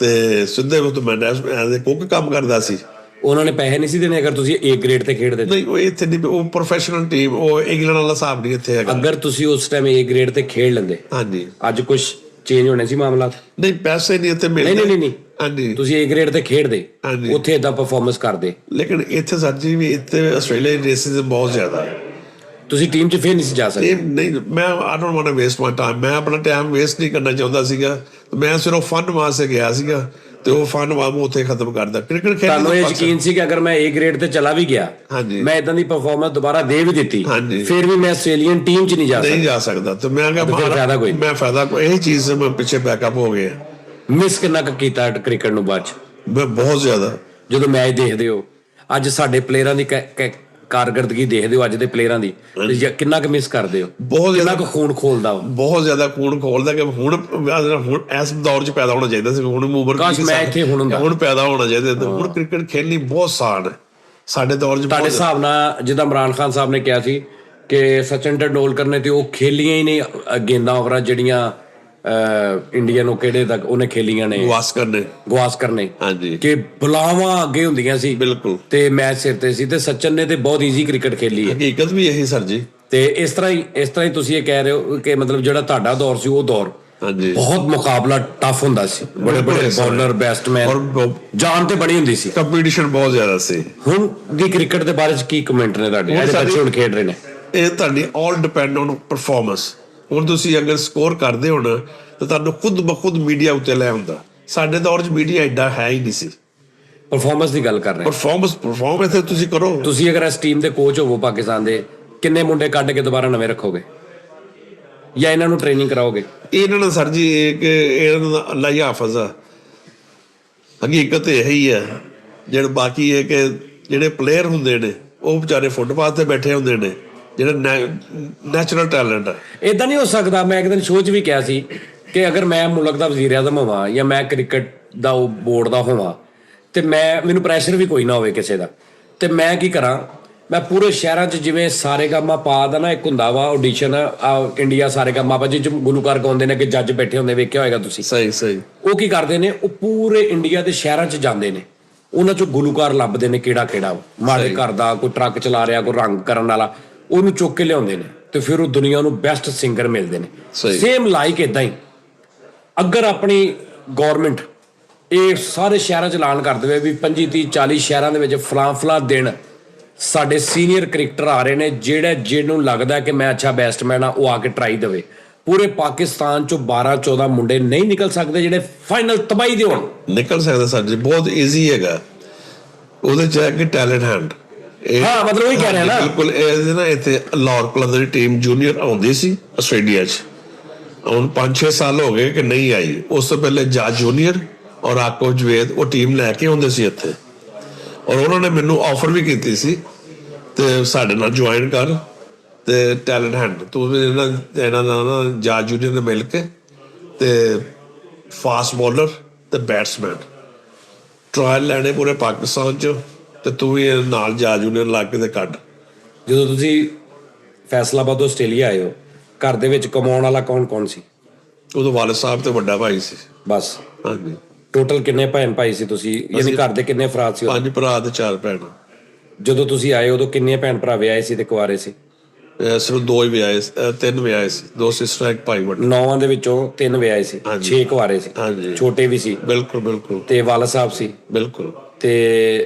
ਤੇ ਸਿੱਧੇ ਉਹ ਤੋਂ ਮੈਂ ਐਜ਼ ਏ ਕੁੱਕ ਕੰਮ ਕਰਦਾ ਸੀ। ਉਹਨਾਂ ਨੇ ਪੈਸੇ ਨਹੀਂ ਸੀ ਦੇਣੇ ਅਗਰ ਤੁਸੀਂ A ਗ੍ਰੇਡ ਤੇ ਖੇਡਦੇ? ਨਹੀਂ, ਉਹ ਇੱਥੇ ਨਹੀਂ, ਉਹ ਪ੍ਰੋਫੈਸ਼ਨਲ ਟੀਮ, ਉਹ ਇੰਗਲੈਂਡ ਵਾਲਾ ਹਿਸਾਬ ਨਹੀਂ ਇੱਥੇ ਹੈਗਾ। ਅਗਰ ਤੁਸੀਂ ਉਸ ਟਾਈਮ A ਗ੍ਰੇਡ ਤੇ ਖੇਡ ਲੈਂਦੇ, ਹਾਂਜੀ, ਅੱਜ ਕੁਝ ਚੇਂਜ ਹੋਣੇ ਸੀ ਮਾਮਲਾ? ਨਹੀਂ, ਪੈਸੇ ਨਹੀਂ ਇੱਥੇ ਮਿਲਦੇ। ਨਹੀਂ, ਹਾਂਜੀ, ਤੁਸੀਂ A ਗ੍ਰੇਡ ਤੇ ਖੇਡਦੇ, ਉੱਥੇ ਏਦਾਂ ਪਰਫਾਰਮੈਂਸ ਕਰਦੇ। ਲੇਕਿਨ ਇੱਥੇ ਸਰ ਜੀ ਵੀ ਇੱਥੇ ਆਸਟ੍ਰੇਲੀਆ ਦੀ ਰੇਸਿਜ਼ਮ ਬਹੁਤ ਜ਼ਿਆਦਾ ਹੈ। ਤੁਸੀਂ ਟੀਮ 'ਚ ਫੇਰ ਨਹੀਂ ਸੀ ਜਾ ਸਕਦੇ? ਨਹੀਂ, ਮੈਂ I don't want to waste my time. ਮੈਂ ਆਪਣਾ ਟਾਈਮ ਵੇਸਟ ਨਹੀਂ ਕਰਨਾ ਚਾਹੁੰਦਾ ਸੀਗਾ। ਮੈਂ ਸਿਰਫ ਫਨ ਵਾਸਤੇ ਗਿਆ ਸੀਗਾ ਤੇ ਉਹ ਫਨ ਵਾਂਗ ਉੱਥੇ ਖਤਮ ਕਰਦਾ। ਕ੍ਰਿਕਟ ਖੇਡਣ ਦਾ ਤੁਹਾਨੂੰ ਇਹ ਯਕੀਨ ਸੀ ਕਿ ਅਗਰ ਮੈਂ A ਗ੍ਰੇਡ ਤੇ ਚਲਾ ਵੀ ਗਿਆ, ਮੈਂ ਇਦਾਂ ਦੀ ਪਰਫਾਰਮੈਂਸ ਦੁਬਾਰਾ ਦੇ ਵੀ ਦਿੱਤੀ, ਫਿਰ ਵੀ ਮੈਂ ਆਸਟ੍ਰੇਲੀਅਨ ਟੀਮ 'ਚ ਨਹੀਂ ਜਾ ਸਕਦਾ। ਤੇ ਮੈਂ ਕਿਹਾ ਮੈਂ ਫਾਇਦਾ ਕੋਈ, ਇਹ ਚੀਜ਼ ਮੈਂ ਪਿੱਛੇ ਬੈਕਅਪ ਹੋ ਗਿਆ। ਮਿਸ ਕਿੰਨਾ ਕੁ ਕੀਤਾ ਕ੍ਰਿਕਟ ਨੂੰ ਬਾਅਦ 'ਚ? ਮੈਂ ਬਹੁਤ ਜ਼ਿਆਦਾ। ਜਦੋਂ ਮੈਚ ਦੇਖਦੇ ਹੋ ਅੱਜ ਸਾਡੇ ਪਲੇਅਰਾਂ ਦੀ ਕਾਰਗਰਦਗੀ ਦੇਖਦੇ ਹੋ ਅੱਜ ਦੇ ਪਲੇਅਰਾਂ ਦੀ, ਕਿੰਨਾ ਕੁ ਮਿਸ ਕਰਦੇ ਹੋ? ਬਹੁਤ ਜ਼ਿਆਦਾ। ਖੂਨ ਖੋਲਦਾ, ਬਹੁਤ ਜ਼ਿਆਦਾ ਖੂਨ ਖੋਲਦਾ ਕਿ ਹੁਣ ਇਸ ਦੌਰ 'ਚ ਪੈਦਾ ਹੋਣਾ ਚਾਹੀਦਾ ਸੀ। ਹੁਣ ਉਮਰ ਹੁਣ ਪੈਦਾ ਹੋਣਾ ਚਾਹੀਦਾ। ਹੁਣ ਕ੍ਰਿਕਟ ਖੇਲਣੀ ਬਹੁਤ ਆਸਾਨ ਹੈ ਸਾਡੇ ਦੌਰ 'ਚ। ਤੁਹਾਡੇ ਹਿਸਾਬ ਨਾਲ ਜਿੱਦਾਂ ਇਮਰਾਨ ਖਾਨ ਸਾਹਿਬ ਨੇ ਕਿਹਾ ਸੀ ਕਿ ਸਚਿਨ ਟੈਂਡੂਲਕਰ ਨੇ ਤੇ ਉਹ ਖੇਲੀਆਂ ਹੀ ਨਹੀਂ ਗੇਂਦਾਂ ਓਵਰਾਂ ਜਿਹੜੀਆਂ ਇੰਡੀਆ ਨੂੰ ਕਿਹੜੇ ਤੱਕ ਉਹਨੇ ਖੇਲੀਆਂ ਨੇ, ਗਵਾਸਕਰ ਨੇ, ਹਾਂਜੀ, ਕਿ ਬੁਲਾਵਾਂ ਅੱਗੇ ਹੁੰਦੀਆਂ ਸੀ। ਬਿਲਕੁਲ। ਤੇ ਮੈਚ ਸਿਰ ਤੇ ਸੀ ਤੇ ਸਚਿਨ ਨੇ ਤੇ ਬਹੁਤ ਈਜ਼ੀ ਕ੍ਰਿਕਟ ਖੇਲੀ ਹੈ। ਹਕੀਕਤ ਵੀ ਇਹੀ ਸਰ ਜੀ। ਤੇ ਇਸ ਤਰ੍ਹਾਂ ਹੀ ਤੁਸੀਂ ਇਹ ਕਹਿ ਰਹੇ ਹੋ ਕਿ ਮਤਲਬ ਜਿਹੜਾ ਤੁਹਾਡਾ ਦੌਰ ਸੀ ਉਹ ਦੌਰ ਬਹੁਤ ਮੁਕਾਬਲਾ ਟਫ ਹੁੰਦਾ ਸੀ, ਬੜੇ ਬੌਲਰ, ਬੈਟਸਮੈਨ, ਜਾਨ ਤੇ ਬਣੀ ਹੁੰਦੀ ਸੀ, ਕੰਪੀਟੀਸ਼ਨ ਬਹੁਤ ਜ਼ਿਆਦਾ ਸੀ। ਹੁਣ ਦੀ ਕ੍ਰਿਕਟ ਦੇ ਬਾਰੇ 'ਚ ਕੀ ਕਮੈਂਟ ਨੇ ਤੁਹਾਡੇ ਜਿਹੜੇ ਬੱਚੇ ਹੁਣ ਖੇਡ ਰਹੇ ਨੇ? ਇਹ ਤੁਹਾਡੀ ਆਲ ਡਿਪੈਂਡ ਔਨ ਪਰਫਾਰਮੈਂਸ। ਹੁਣ ਤੁਸੀਂ ਅਗਰ ਸਕੋਰ ਕਰਦੇ ਹੋ ਨਾ ਤਾਂ ਤੁਹਾਨੂੰ ਖੁਦ ਬਖੁਦ ਮੀਡੀਆ ਉੱਤੇ ਲੈ ਆਉਂਦਾ। ਸਾਡੇ ਦੌਰ 'ਚ ਮੀਡੀਆ ਐਡਾ ਹੈ ਹੀ ਨਹੀਂ ਸੀ। ਪਰਫਾਰਮੈਂਸ ਦੀ ਗੱਲ ਕਰ ਰਹੇ, ਪਰਫਾਰਮੈਂਸ ਤੁਸੀਂ ਕਰੋ। ਤੁਸੀਂ ਅਗਰ ਇਸ ਟੀਮ ਦੇ ਕੋਚ ਹੋਵੋ ਪਾਕਿਸਤਾਨ ਦੇ, ਕਿੰਨੇ ਮੁੰਡੇ ਕੱਢ ਕੇ ਦੁਬਾਰਾ ਨਵੇਂ ਰੱਖੋਗੇ ਜਾਂ ਇਹਨਾਂ ਨੂੰ ਟ੍ਰੇਨਿੰਗ ਕਰਾਓਗੇ? ਇਹਨਾਂ ਨੂੰ ਸਰ ਜੀ ਇਹਨਾਂ ਦਾ ਅੱਲਾ ਹੀ ਹਾਫਿਜ਼ ਆ। ਹਕੀਕਤ ਇਹੀ ਹੈ। ਜਿਹੜੇ ਬਾਕੀ ਹੈ ਕਿ ਜਿਹੜੇ ਪਲੇਅਰ ਹੁੰਦੇ ਨੇ ਉਹ ਵਿਚਾਰੇ ਫੁੱਟਪਾਥ ਤੇ ਬੈਠੇ ਹੁੰਦੇ ਨੇ, ਜਿਹੜਾ ਨੈਚੁਰਲ ਟੈਲੈਂਟ ਹੈ। ਏਦਾਂ ਨਹੀਂ ਹੋ ਸਕਦਾ। ਮੈਂ ਇੱਕ ਦਿਨ ਸ਼ੋਅ 'ਚ ਵੀ ਕਿਹਾ ਸੀ ਕਿ ਅਗਰ ਮੈਂ ਮੁਲਕ ਦਾ ਵਜ਼ੀਰ ਆਜ਼ਮ ਹੋਵਾਂ ਜਾਂ ਮੈਂ ਕ੍ਰਿਕਟ ਦਾ ਉਹ ਬੋਰਡ ਦਾ ਹੋਵਾਂ ਤੇ ਮੈਨੂੰ ਪ੍ਰੈਸ਼ਰ ਵੀ ਕੋਈ ਨਾ ਹੋਵੇ ਕਿਸੇ ਦਾ, ਤੇ ਮੈਂ ਕੀ ਕਰਾਂ? ਮੈਂ ਪੂਰੇ ਸ਼ਹਿਰਾਂ 'ਚ ਜਿਵੇਂ ਸਾਰੇਗਾਮਾ ਪਾ ਦਾ ਨਾ ਇੱਕ ਹੁੰਦਾ ਵਾ ਆਡੀਸ਼ਨ, ਇੰਡੀਆ ਸਾਰੇਗਾਮਾ ਪਾ, ਜਿਹ 'ਚ ਗੁਲੂਕਾਰ ਗਾਉਂਦੇ ਨੇ ਕਿ ਜੱਜ ਬੈਠੇ ਹੁੰਦੇ, ਵੇਖਿਆ ਹੋਏਗਾ ਤੁਸੀਂ। ਸਹੀ। ਉਹ ਕੀ ਕਰਦੇ ਨੇ, ਉਹ ਪੂਰੇ ਇੰਡੀਆ ਦੇ ਸ਼ਹਿਰਾਂ 'ਚ ਜਾਂਦੇ ਨੇ, ਉਹਨਾਂ 'ਚੋਂ ਗੁਲੂਕਾਰ ਲੱਭਦੇ ਨੇ ਕਿਹੜਾ ਮਾੜੇ ਘਰ ਦਾ, ਕੋਈ ਟਰੱਕ ਚਲਾ ਰਿਹਾ, ਕੋਈ ਰੰਗ ਕਰਨ ਵਾਲਾ, ਉਹਨੂੰ ਚੁੱਕ ਕੇ ਲਿਆਉਂਦੇ ਨੇ ਤੇ ਫਿਰ ਉਹ ਦੁਨੀਆ ਨੂੰ ਬੈਸਟ ਸਿੰਗਰ ਮਿਲਦੇ ਨੇ। ਸੇਮ ਲਾਈਕ ਇਦਾਂ ਹੀ ਅਗਰ ਆਪਣੀ ਗੌਰਮੈਂਟ ਇਹ ਸਾਰੇ ਸ਼ਹਿਰਾਂ 'ਚ ਐਲਾਨ ਕਰ ਦੇਵੇ ਵੀ 25 30 40 ਸ਼ਹਿਰਾਂ ਦੇ ਵਿੱਚ ਫਲਾਂ ਦਿਨ ਸਾਡੇ ਸੀਨੀਅਰ ਕ੍ਰਿਕਟਰ ਆ ਰਹੇ ਨੇ, ਜਿਹਨੂੰ ਲੱਗਦਾ ਕਿ ਮੈਂ ਅੱਛਾ ਬੈਟਸਮੈਨ ਆ, ਉਹ ਆ ਕੇ ਟਰਾਈ ਦੇਵੇ। ਪੂਰੇ ਪਾਕਿਸਤਾਨ 'ਚੋਂ 12 14 ਮੁੰਡੇ ਨਹੀਂ ਨਿਕਲ ਸਕਦੇ ਜਿਹੜੇ ਫਾਈਨਲ ਤਬਾਹੀ ਦੇ ਹੋਣ। ਨਿਕਲ ਸਕਦੇ ਸਰ ਜੀ, ਬਹੁਤ ਈਜ਼ੀ ਹੈਗਾ। ਉਹਦੇ 'ਚ ਹੈ ਕਿ ਟੈਲੈਂਟ ਹੈਂਡ। ਹਾਂ ਮਤਲਬ ਉਹੀ ਕਹਿ ਰਿਹਾ ਨਾ, ਬਿਲਕੁਲ। ਇਹ ਨਾ ਇੱਥੇ ਲਾਹੌਰ ਕਲੱਬ ਦੀ ਟੀਮ ਜੂਨੀਅਰ ਆਉਂਦੀ ਸੀ ਆਸਟ੍ਰੇਲੀਆ 'ਚ, ਹੁਣ 5-6 ਸਾਲ ਹੋ ਗਏ ਕਿ ਨਹੀਂ ਆਈ। ਉਸ ਤੋਂ ਪਹਿਲੇ ਜੱਜ ਜੂਨੀਅਰ ਔਰ ਆਕੋ ਜਵੇਦ ਉਹ ਟੀਮ ਲੈ ਕੇ ਆਉਂਦੇ ਸੀ ਇੱਥੇ, ਔਰ ਉਹਨਾਂ ਨੇ ਮੈਨੂੰ ਆਫਰ ਵੀ ਕੀਤੀ ਸੀ ਤੇ ਸਾਡੇ ਨਾਲ ਜੁਆਇਨ ਕਰ ਤੇ ਟੈਲੈਂਟ ਹੈਂਡ ਤੂੰ ਵੀ ਇਹਨਾਂ ਦਾ ਨਾ ਜੱਜ ਜੂਨੀਅਰ ਨੇ ਮਿਲ ਕੇ ਤੇ ਫਾਸਟ ਬੋਲਰ ਤੇ ਬੈਟਸਮੈਨ ਟਰਾਇਲ ਲੈਣੇ ਪੂਰੇ ਪਾਕਿਸਤਾਨ 'ਚ, ਤੇ ਤੂੰ ਵੀ ਨਾਲ ਜੱਜ ਜੂਨੀਅਰ ਲਾ ਕੇ ਤੇ ਕੱਢ। ਜਦੋਂ ਤੁਸੀਂ ਫੈਸਲਾਬਾਦ ਤੋਂ ਆਸਟ੍ਰੇਲੀਆ ਆਏ ਹੋ, ਘਰ ਦੇ ਵਿੱਚ ਕਮਾਉਣ ਵਾਲਾ ਕੌਣ ਸੀ? ਉਦੋਂ ਵਾਲਿਦ ਸਾਹਿਬ ਤੇ ਵੱਡਾ ਭਾਈ ਸੀ ਬਸ। ਹਾਂਜੀ। ਟੋਟਲ ਕਿੰਨੇ ਭੈਣ ਭਾਈ ਸੀ ਤੁਸੀਂ, ਯਾਨੀ ਘਰ ਦੇ ਕਿੰਨੇ ਅਫਰਾਦ ਸੀ? 5 ਭਰਾ ਤੇ 4 ਭੈਣਾਂ। ਜਦੋਂ ਤੁਸੀਂ ਆਏ ਉਦੋਂ ਕਿੰਨੇ ਭੈਣ ਭਰਾ ਵਿਆਹੇ ਸੀ ਤੇ ਕੁਆਰੇ ਸੀ? ਸਿਰਫ 2 ਹੀ ਵਿਆਹੇ, 3 ਵਿਆਹੇ ਸੀ, 2 ਸਿਸਟਰ 1 ਭਾਈ ਵੱਡਾ। 9 ਦੇ ਵਿੱਚੋਂ 3 ਵਿਆਹੇ ਸੀ, 6 ਕੁਆਰੇ ਸੀ। ਹਾਂਜੀ। ਛੋਟੇ ਵੀ ਸੀ? ਬਿਲਕੁਲ ਬਿਲਕੁਲ। ਤੇ ਵਾਲਾ ਸਾਹਿਬ ਸੀ? ਬਿਲਕੁਲ। ਤੇ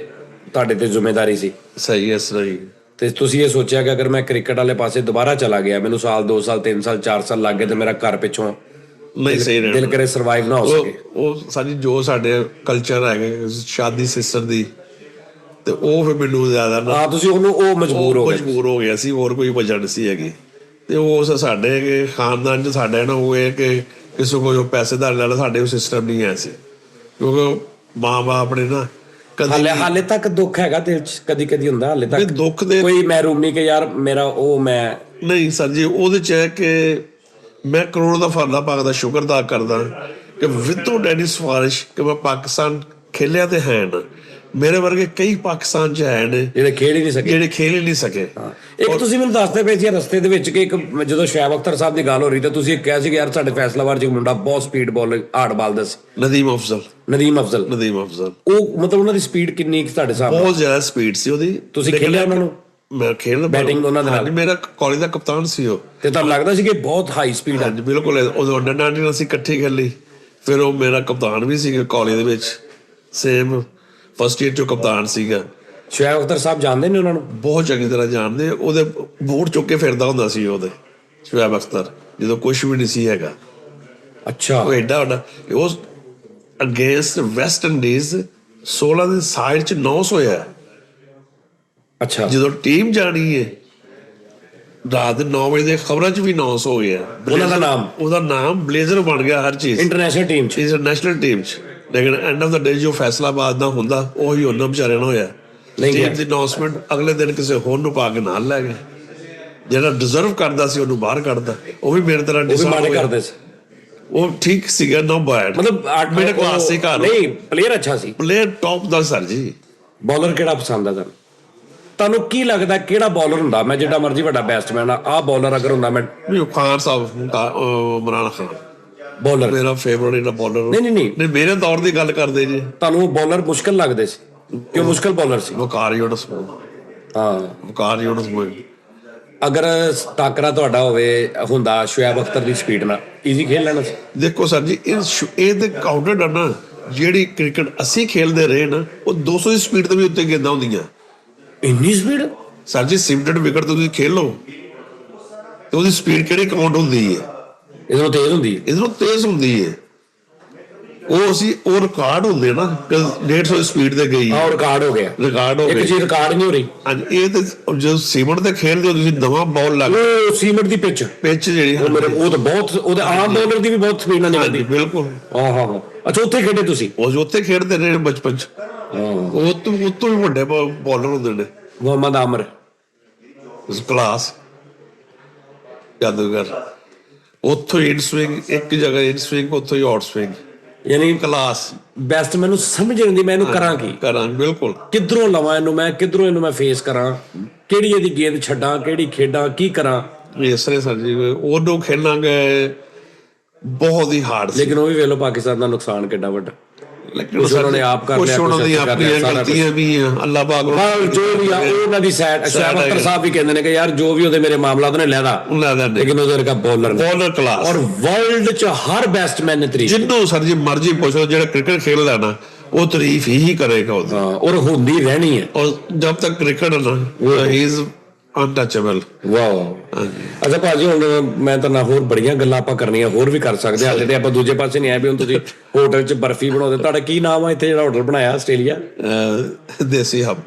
ਤੁਹਾਡੇ ਤੇ ਜ਼ਿੰਮੇਵਾਰੀ ਸੀ? ਸਹੀ ਹੈ, ਸਹੀ। ਤੇ ਤੁਸੀਂ ਇਹ ਸੋਚਿਆ ਕਿ ਅਗਰ ਮੈਂ ਕ੍ਰਿਕਟ ਵਾਲੇ ਪਾਸੇ ਦੁਬਾਰਾ ਚਲਾ ਗਿਆ, ਮੈਨੂੰ ਸਾਲ 2 ਸਾਲ 3 ਸਾਲ 4 ਸਾਲ ਲੱਗ ਗਏ ਤੇ ਮੇਰਾ ਘਰ ਪਿੱਛੋਂ ਨਹੀਂ ਸਹੀ ਰਹਿਣਾ, ਦਿਲ ਕਰੇ ਸਰਵਾਈਵ ਨਾ ਹੋ ਸਕੇ? ਉਹ ਸਾਡੀ ਜੋ ਸਾਡੇ ਕਲਚਰ ਹੈਗੇ ਸ਼ਾਦੀ ਸਿਸਟਰ ਦੀ, ਤੇ ਉਹ ਫਿਰ ਮੈਨੂੰ ਜ਼ਿਆਦਾ ਨਾ ਹਾਂ ਤੁਸੀਂ ਉਹਨੂੰ ਉਹ ਮਜਬੂਰ ਹੋ ਗਿਆ ਸੀ, ਹੋਰ ਕੋਈ ਵਜ੍ਹਾ ਨਹੀਂ ਸੀ ਹੈਗੀ। ਤੇ ਉਸ ਸਾਡੇ ਖਾਨਦਾਨ 'ਚ ਸਾਡੇ ਨਾ ਉਹ ਇਹ ਕਿ ਕਿਸੇ ਕੋਲ ਪੈਸੇਦਾਰ ਲੈ ਲਾ, ਸਾਡੇ ਉਹ ਸਿਸਟਮ ਨਹੀਂ ਹੈ ਸੀ, ਕਿਉਂਕਿ ਮਾਂ ਬਾਪ ਨੇ ਨਾ ਹਾਲੇ ਤੱਕ ਦੁੱਖ ਹੈਗਾ ਦਿਲ 'ਚ, ਕਦੀ ਕਦੀ ਹੁੰਦਾ ਹਾਲੇ ਤੱਕ ਦੁੱਖ ਦੇ ਕੋਈ ਮਹਿਰੂਮ ਨਹੀਂ ਕਿ ਯਾਰ ਮੇਰਾ ਉਹ ਮੈਂ ਨਹੀਂ ਸਰ ਜੀ। ਉਹਦੇ 'ਚ ਹੈ ਕਿ ਮੈਂ ਕਰੋੜ ਦਾ ਫਰਦਾ ਪਾਕ ਦਾ ਸ਼ੁਕਰ ਅਦਾ ਕਰਦਾ ਕਿ ਵਿਦਆਊਟ ਐਨੀ ਸਿਫਾਰਿਸ਼ ਕਿ ਮੈਂ ਪਾਕਿਸਤਾਨ ਖੇਲਿਆ ਤੇ ਹੈ ਨਾ, ਮੇਰੇ ਵਰਗੇ ਕਈ ਪਾਕਿਸਤਾਨ 'ਚ ਹੈ ਨੇ ਜਿਹੜੇ ਖੇਲ ਹੀ ਨਹੀਂ ਸਕੇ। ਇੱਕ ਤੁਸੀਂ ਮੈਨੂੰ ਦੱਸਦੇ ਪਏ ਸੀ ਰਸਤੇ ਦੇ ਵਿੱਚ ਕਿ ਇੱਕ ਜਦੋਂ ਸ਼ੁਐਬ ਅਖਤਰ ਸਾਹਿਬ ਦੀ ਗੱਲ ਹੋ ਰਹੀ ਤਾਂ ਤੁਸੀਂ ਕਿਹਾ ਸੀ ਕਿ ਯਾਰ ਸਾਡੇ ਫੈਸਲਾਬਾਦ 'ਚ ਇੱਕ ਮੁੰਡਾ ਬਹੁਤ ਸਪੀਡ ਬਾਲ ਹਾਰਡ ਬਾਲਦਾ ਸੀ, ਨਦੀਮ ਅਫਜ਼ਲ। ਉਹ ਮਤਲਬ ਉਹਨਾਂ ਦੀ ਸਪੀਡ ਕਿੰਨੀ ਤੁਹਾਡੇ ਹਿਸਾਬ? ਬਹੁਤ ਜ਼ਿਆਦਾ ਸਪੀਡ ਸੀ ਉਹਦੀ। ਤੁਸੀਂ ਖੇਲਿਆ ਉਹਨਾਂ ਨੂੰ? ਮੈਂ ਖੇਡ ਬੈਟਿੰਗ ਉਹਨਾਂ ਦੇ ਨਾਲ? ਮੇਰਾ ਕਾਲਜ ਦਾ ਕਪਤਾਨ ਸੀ ਉਹ। ਤੇ ਤੁਹਾਨੂੰ ਲੱਗਦਾ ਸੀ ਕਿ ਬਹੁਤ ਹਾਈ ਸਪੀਡ ਹੈ? ਬਿਲਕੁਲ। ਉਦੋਂ ਅੰਡਰ-19 ਅਸੀਂ ਇਕੱਠੇ ਖੇਲੀ, ਫਿਰ ਉਹ ਮੇਰਾ ਕਪਤਾਨ ਵੀ ਸੀਗਾ ਕਾਲਜ ਦੇ ਵਿੱਚ, ਸੇਮ ਫਸਟ ਈਅਰ 'ਚੋਂ ਕਪਤਾਨ ਸੀਗਾ। ਸ਼ੁਐਬ ਅਖਤਰ ਸਾਹਿਬ ਜਾਣਦੇ ਨੇ ਉਹਨਾਂ ਨੂੰ? ਬਹੁਤ ਚੰਗੀ ਤਰ੍ਹਾਂ ਜਾਣਦੇ। ਉਹਦੇ ਬੂਟ ਚੁੱਕ ਕੇ ਫਿਰਦਾ ਹੁੰਦਾ ਸੀ ਉਹਦੇ, ਸ਼ੁਐਬ ਅਖਤਰ, ਜਦੋਂ ਕੁਛ ਵੀ ਨਹੀਂ ਸੀ ਹੈਗਾ। ਅੱਛਾ। ਉਹ ਐਡਾ ਵੱਡਾ। ਉਸ ਅਗੇਂਸਟ ਵੈਸਟ ਇੰਡੀਜ਼ 16 ਦੀ ਸਾਈਡ 'ਚ 900 ਹੋਇਆ। ਅੱਛਾ। ਜਦੋਂ ਟੀਮ ਜਾਣੀ ਹੈ ਰਾਤ ਦੇ 9 ਵਜੇ ਦੇ ਖਬਰਾਂ 'ਚ ਵੀ 900 ਹੋ ਗਿਆ। ਉਹਦਾ ਨਾਮ ਬਲੇਜ਼ਰ ਬਣ ਗਿਆ ਹਰ ਚੀਜ਼, ਇੰਟਰਨੈਸ਼ਨਲ ਟੀਮ 'ਚ। ਲੇਕਿਨ ਐਂਡ ਆਫ ਦਾ ਡੇ ਜੋ ਫੈਸਲਾਬਾਦ ਦਾ ਹੁੰਦਾ ਉਹੀ ਉਹਨਾਂ ਵਿਚਾਰਿਆਂ ਨਾਲ ਹੋਇਆ। ਟੀਮ ਦੀ ਅਨਾਉਂਸਮੈਂਟ ਅਗਲੇ ਦਿਨ ਕਿਸੇ ਹੋਰ ਨੂੰ ਪਾ ਕੇ ਨਾਲ ਲੈ ਗਏ, ਜਿਹੜਾ ਡਿਜ਼ਰਵ ਕਰਦਾ ਸੀ ਉਹਨੂੰ ਬਾਹਰ ਕੱਢਦਾ। ਉਹ ਵੀ ਮੇਰੇ ਤਰ੍ਹਾਂ ਕਰਦੇ ਸੀ। ਉਹ ਠੀਕ ਸੀਗਾ, ਨੋ ਬੈਡ, ਮਤਲਬ ਮੇਰੇ ਕਲਾਸ ਸੀ ਘਰ। ਨਹੀਂ ਪਲੇਅਰ ਅੱਛਾ ਸੀ, ਪਲੇਅਰ ਟੌਪ ਦਾ ਸਰ ਜੀ। ਬੋਲਰ ਕਿਹੜਾ ਪਸੰਦ ਆ ਤੁਹਾਨੂੰ ਕੀ ਲੱਗਦਾ ਕਿਹੜਾ ਬੋਲਰ ਹੁੰਦਾ? ਮੈਂ ਜਿੱਡਾ ਮਰਜ਼ੀ ਵੱਡਾ ਬੈਟਸਮੈਨ ਆ ਬੋਲਰ ਅਗਰ ਹੁੰਦਾ, ਮੈਂ ਖਾਨ ਸਾਹਿਬ, ਇਮਰਾਨ ਖਾਨ ਬੋਲਰ ਮੇਰਾ ਫੇਵਰਟ ਬੋਲਰ। ਨਹੀਂ ਮੇਰੇ ਦੌਰ ਦੀ ਗੱਲ ਕਰਦੇ ਜੀ। ਤੁਹਾਨੂੰ ਬੋਲਰ ਮੁਸ਼ਕਿਲ ਲੱਗਦੇ ਸੀ? ਕਿਉਂ ਮੁਸ਼ਕਿਲ ਬੋਲਰ ਸੀ? ਵਕਾਰ ਯੂਨਸ। ਅਗਰ ਟਾਕਰਾ ਤੁਹਾਡਾ ਹੁੰਦਾ ਸ਼ੁਐਬ ਅਖਤਰ ਦੀ ਸਪੀਡ ਨਾਲ, ਈਜ਼ੀ ਖੇਲ ਲੈਣਾ ਸੀ? ਦੇਖੋ ਸਰ ਜੀ, ਇਹ ਤੇ ਕਾਊਂਟਡ ਆ ਨਾ। ਜਿਹੜੀ ਕ੍ਰਿਕਟ ਅਸੀਂ ਖੇਲਦੇ ਰਹੇ ਨਾ, ਉਹ 200 ਦੀ ਸਪੀਡ ਤੇ ਵੀ ਉੱਤੇ ਗੇਂਦਾਂ ਹੁੰਦੀਆਂ। ਇੰਨੀ ਸਪੀਡ? ਸਰ ਜੀ ਸਿਮਟਡ ਵਿਕਟ ਤੁਸੀਂ ਖੇਲੋ ਤੇ ਉਹਦੀ ਸਪੀਡ ਕਿਹੜੀ ਕਾਊਂਟ ਹੁੰਦੀ ਹੈ? ਇਧਰੋਂ ਤੇਜ਼ ਹੁੰਦੀ ਹੈ। ਉਹ ਰਿਕਾਰਡ ਹੁੰਦੇ ਨਾ, 150 ਦੀ ਸਪੀਡ ਤੇ ਗਈ। ਰਿਕਾਰਡ ਹੋ ਗਿਆ। ਇੱਕ ਚੀਜ਼ ਰਿਕਾਰਡ ਨਹੀਂ ਹੋ ਰਹੀ। ਹਾਂਜੀ। ਇਹ ਤੇ ਜਦੋਂ ਸੀਮਟ ਤੇ ਖੇਡਦੇ ਹੋ ਤੁਸੀਂ, ਨਵਾਂ ਬਾਲ ਲੱਗ ਸੀਮਟ ਦੀ ਪਿੱਚ ਜਿਹੜੀ ਉਹ ਤਾਂ ਬਹੁਤ, ਉਹਦੇ ਆਮ ਬੋਲਰ ਦੀ ਵੀ ਬਹੁਤ ਸਪੀਡ ਨਾਲ ਨਿਕਲਦੀ। ਬਿਲਕੁਲ। ਅੱਛਾ, ਉੱਥੇ ਖੇਡੇ ਤੁਸੀਂ? ਉੱਥੇ ਖੇਡਦੇ ਰਹੇ ਬਚਪਨ 'ਚ। ਉਹ ਤੋਂ ਵੀ ਵੱਡੇ ਬੋਲਰ ਹੁੰਦੇ ਨੇ। ਮੁਹੰਮਦ ਆਮਰ ਕਲਾਸ ਜਾਦੂਗਰ। ਉੱਥੋਂ ਇਨ ਸਵਿੰਗ, ਇੱਕ ਜਗ੍ਹਾ ਇਨ ਸਵਿੰਗ, ਉੱਥੋਂ ਹੀ ਆਊਟ ਸਵਿੰਗ, ਯਾਨੀ ਕਲਾਸ ਬੈਸਟ। ਮੈਨੂੰ ਸਮਝ ਨਹੀਂ ਆਉਂਦੀ ਮੈਂ ਇਹਨੂੰ ਕਰਾਂ ਕੀ? ਬਿਲਕੁਲ। ਕਿੱਧਰੋਂ ਲਵਾਂ ਕਿੱਧਰੋਂ ਇਹਨੂੰ ਮੈਂ ਫੇਸ ਕਰਾਂ? ਕਿਹੜੀ ਇਹਦੀ ਗੇਂਦ ਛੱਡਾਂ, ਕਿਹੜੀ ਖੇਡਾਂ, ਕੀ ਕਰਾਂ? ਇਸ ਤਰ੍ਹਾਂ ਸਰ ਜੀ ਉਹਨੂੰ ਖੇਲਾਂਗੇ ਬਹੁਤ ਹੀ ਹਾਰਡ। ਲੇਕਿਨ ਉਹ ਵੀ ਵੇਖ ਲਓ ਪਾਕਿਸਤਾਨ ਦਾ ਨੁਕਸਾਨ ਕਿੱਡਾ ਵੱਡਾ। ਲੇਕਿਨ ਕੁਛ ਉਹਨਾਂ ਨੇ ਆਪ ਕਰ ਲਿਆ, ਕੁਛ ਉਹਨਾਂ ਕੁਛ ਦੀਆਂ ਕਰ ਆਪਣੀਆਂ ਲਿਆ, ਸਾਰਾ ਗਲਤੀਆਂ ਵੀ ਆ, ਅੱਲਾਹ ਪਾਕ ਹਾਂ ਜੋ ਵੀ ਆ ਉਹ ਉਹਨਾਂ ਦੀ ਸ਼ਾਇਬ ਅਖਤਰ ਸਾਹਿਬ ਵੀ ਕਹਿੰਦੇ ਨੇ ਕਿ ਯਾਰ ਜੋ ਵੀ ਉਹਦੇ ਮੇਰੇ ਮਾਮਲਾ ਉਹਨੇ ਲੈਦਾ, ਲੇਕਿਨ ਉਹਦੇ ਵਰਗਾ ਬੋਲਰ ਕਲਾਸ ਔਰ ਵਰਲਡ ਚ ਹਰ ਬੈਟਸਮੈਨ ਨੇ ਤਾਰੀਫ, ਜਿੰਨੂੰ ਸਰ ਜੀ ਮਰਜ਼ੀ ਪੁੱਛ ਲਓ, ਜਿਹੜਾ ਕ੍ਰਿਕਟ ਖੇਡਦਾ ਨਾ ਉਹ ਤਾਰੀਫ ਹੀ ਕਰੇਗਾ ਉਹਦੀ, ਔਰ ਹੁੰਦੀ ਰਹਿਣੀ ਹੈ, ਔਰ ਜਦ ਤੱਕ ਕ੍ਰਿਕਟ ਨਾ ਹੀ ਇਜ਼ ਅਨਟੱਚੇਬਲ। ਵਾਓ। ਅੱਛਾ ਭਾਜੀ, ਹੁਣ ਮੈਂ ਤਾਂ ਨਾ ਹੋਰ ਬੜੀਆਂ ਗੱਲਾਂ ਆਪਾਂ ਕਰਨੀਆਂ, ਹੋਰ ਵੀ ਕਰ ਸਕਦੇ ਹਾਂ, ਤੇ ਆਪਾਂ ਦੂਜੇ ਪਾਸੇ ਨਹੀਂ ਆਏ ਵੀ ਹੁਣ ਤੁਸੀਂ ਹੋਟਲ 'ਚ ਬਰਫੀ ਬਣਾਉਂਦੇ, ਤੁਹਾਡਾ ਕੀ ਨਾਮ ਆ ਇੱਥੇ ਜਿਹੜਾ ਹੋਟਲ ਬਣਾਇਆ ਆਸਟ੍ਰੇਲੀਆ? ਦੇਸੀ ਹੱਬ।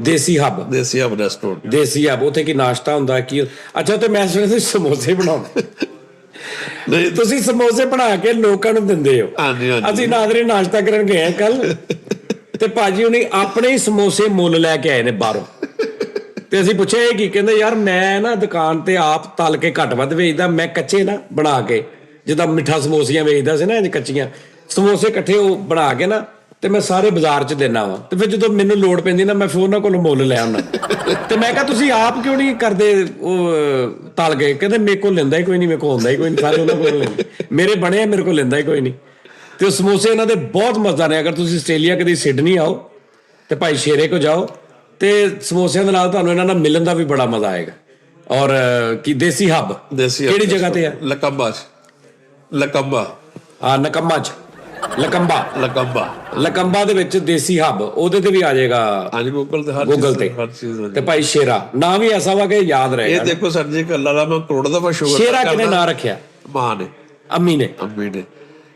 ਦੇਸੀ ਹੱਬ ਰੈਸਟੋਰੈਂਟ। ਦੇਸੀ ਹੱਬ, ਉੱਥੇ ਕੀ ਨਾਸ਼ਤਾ ਹੁੰਦਾ ਕੀ? ਅੱਛਾ, ਤੇ ਮੈਂ ਸੁਣਿਆ ਤੁਸੀਂ ਸਮੋਸੇ ਬਣਾਉਂਦੇ, ਨਹੀਂ ਤੁਸੀਂ ਸਮੋਸੇ ਬਣਾ ਕੇ ਲੋਕਾਂ ਨੂੰ ਦਿੰਦੇ ਹੋ? ਹਾਂਜੀ। ਅਸੀਂ ਨਾਦਰੇ ਨਾਸ਼ਤਾ ਕਰਨ ਗਏ ਕੱਲ, ਤੇ ਭਾਜੀ ਉਹਨੇ ਆਪਣੇ ਹੀ ਸਮੋਸੇ ਮੁੱਲ ਲੈ ਕੇ ਆਏ ਨੇ ਬਾਹਰੋਂ, ਤੇ ਅਸੀਂ ਪੁੱਛਿਆ ਇਹ ਕੀ? ਕਹਿੰਦੇ ਯਾਰ ਮੈਂ ਨਾ ਦੁਕਾਨ ਤੇ ਆਪ ਤਲ ਕੇ ਘੱਟ ਵੱਧ ਵੇਚਦਾ, ਮੈਂ ਕੱਚੇ ਨਾ ਬਣਾ ਕੇ, ਜਿੱਦਾਂ ਮਿੱਠਾ ਸਮੋਸੀਆਂ ਵੇਚਦਾ ਸੀ ਨਾ ਇੰਝ ਕੱਚੀਆਂ ਸਮੋਸੇ ਇਕੱਠੇ ਉਹ ਬਣਾ ਕੇ ਨਾ, ਤੇ ਮੈਂ ਸਾਰੇ ਬਾਜ਼ਾਰ 'ਚ ਦੇਣਾ ਵਾ, ਤੇ ਫਿਰ ਜਦੋਂ ਮੈਨੂੰ ਲੋੜ ਪੈਂਦੀ ਨਾ ਮੈਂ ਫਿਰ ਉਹਨਾਂ ਕੋਲੋਂ ਮੁੱਲ ਲੈ ਆਉਣਾ। ਤੇ ਮੈਂ ਕਿਹਾ ਤੁਸੀਂ ਆਪ ਕਿਉਂ ਨਹੀਂ ਕਰਦੇ ਉਹ ਤਲ ਕੇ? ਕਹਿੰਦੇ ਮੇਰੇ ਕੋਲ ਲੈਂਦਾ ਹੀ ਕੋਈ ਨਹੀਂ, ਮੇਰੇ ਕੋਲ ਹੁੰਦਾ ਹੀ ਕੋਈ ਨਹੀਂ, ਸਾਰੇ ਉਹਨਾਂ ਕੋਲ ਲੈਂਦੇ, ਮੇਰੇ ਬਣੇ ਆ, ਮੇਰੇ ਕੋਲ ਲੈਂਦਾ ਹੀ ਕੋਈ ਨਹੀਂ। ਤੇ ਉਹ ਸਮੋਸੇ ਇਹਨਾਂ ਦੇ ਬਹੁਤ ਮਜ਼ਾ ਨੇ। ਅਗਰ ਤੁਸੀਂ ਆਸਟ੍ਰੇਲੀਆ ਕਦੀ ਸਿਡਨੀ ਆਓ ਤੇ ਭਾਈ ਸ਼ੇਰੇ ਕੋ ਜਾਓ, ਤੇ ਸਮੋਸਿਆਂ ਦੇ ਨਾਲ ਤੁਹਾਨੂੰ ਇਹਨਾਂ ਨਾਲ ਮਿਲਣ ਦਾ ਵੀ ਬੜਾ ਮਜ਼ਾ ਆਏਗਾ। ਔਰ ਕੀ ਦੇਸੀ ਹੱਬ ਕਿਹੜੀ ਜਗ੍ਹਾ ਤੇ ਹੈ? ਲਕੰਬਾ ਹਾਂ, ਲਕੰਬਾ ਦੇ ਵਿੱਚ ਦੇਸੀ ਹੱਬ, ਉਹਦੇ ਤੇ ਵੀ ਆ ਜਾਏਗਾ। ਹਾਂਜੀ, ਗੂਗਲ ਤੇ ਹਰ ਚੀਜ਼। ਤੇ ਭਾਈ ਸ਼ੇਰਾ ਨਾਂ ਵੀ ਐਸਾ ਵਾ ਕਿ ਯਾਦ ਰਹੇਗਾ। ਇਹ ਦੇਖੋ ਸਰ ਜੀ, ਅੱਲਾ ਦਾ ਮੈਂ ਕਰੋੜ ਦਫਾ ਸ਼ੁਕਰ ਸ਼ੇਰਾ ਕਿਹਨੇ ਨਾਂ ਰੱਖਿਆ? ਮਾਂ ਨੇ, ਅੰਮੀ ਨੇ।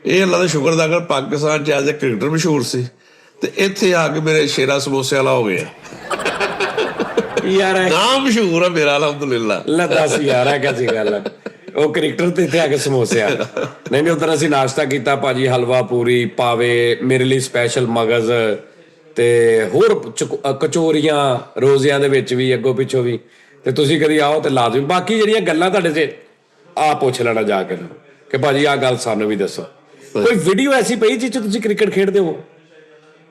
ਇਹ ਅੱਲਾ ਦਾ ਸ਼ੁਕਰ ਦਾ, ਅਗਰ ਪਾਕਿਸਤਾਨ ਚ ਐਜ਼ ਏ ਕ੍ਰਿਕਟਰ ਮਸ਼ਹੂਰ ਸੀ, ਤੇ ਇੱਥੇ ਆ ਕੇ ਮੇਰੇ ਸ਼ੇਰਾ ਸਮੋਸੇ ਵਾਲਾ ਹੋ ਗਿਆ ਯਾਰ, ਨਾਮ ਮਸ਼ਹੂਰ ਆ ਮੇਰਾ, ਅਲਹਮਦੁਲਿਲਾ। ਲੈ ਦੱਸ ਯਾਰ, ਇਹ ਕਿਹਦੀ ਗੱਲ ਹੈ? ਉਹ ਕ੍ਰਿਕਟਰ ਤੇ ਇੱਥੇ ਆ ਕੇ ਸਮੋਸੇ ਆ। ਨਹੀਂ, ਉਧਰ ਅਸੀਂ ਨਾਸ਼ਤਾ ਕੀਤਾ ਭਾਜੀ, ਹਲਵਾ ਪੂਰੀ ਪਾਵੇ, ਮੇਰੇ ਲਈ ਸਪੈਸ਼ਲ ਮਗਜ਼, ਤੇ ਹੋਰ ਕਚੋਰੀਆਂ ਰੋਜ਼ਿਆਂ ਦੇ ਵਿੱਚ ਵੀ, ਅੱਗੋਂ ਪਿੱਛੋਂ ਵੀ। ਤੇ ਤੁਸੀਂ ਕਦੀ ਆਓ ਤੇ ਲਾਜ਼ਮੀ। ਬਾਕੀ ਜਿਹੜੀਆਂ ਗੱਲਾਂ ਤੁਹਾਡੇ ਤੇ ਆ ਪੁੱਛ ਲੈਣਾ ਜਾ ਕੇ ਕਿ ਭਾਜੀ ਆਹ ਗੱਲ ਸਾਨੂੰ ਵੀ ਦੱਸੋ। ਕੋਈ ਵੀਡੀਓ ਐਸੀ ਪਈ ਜਿਸ 'ਚ ਤੁਸੀਂ ਕ੍ਰਿਕਟ ਖੇਡਦੇ ਹੋ?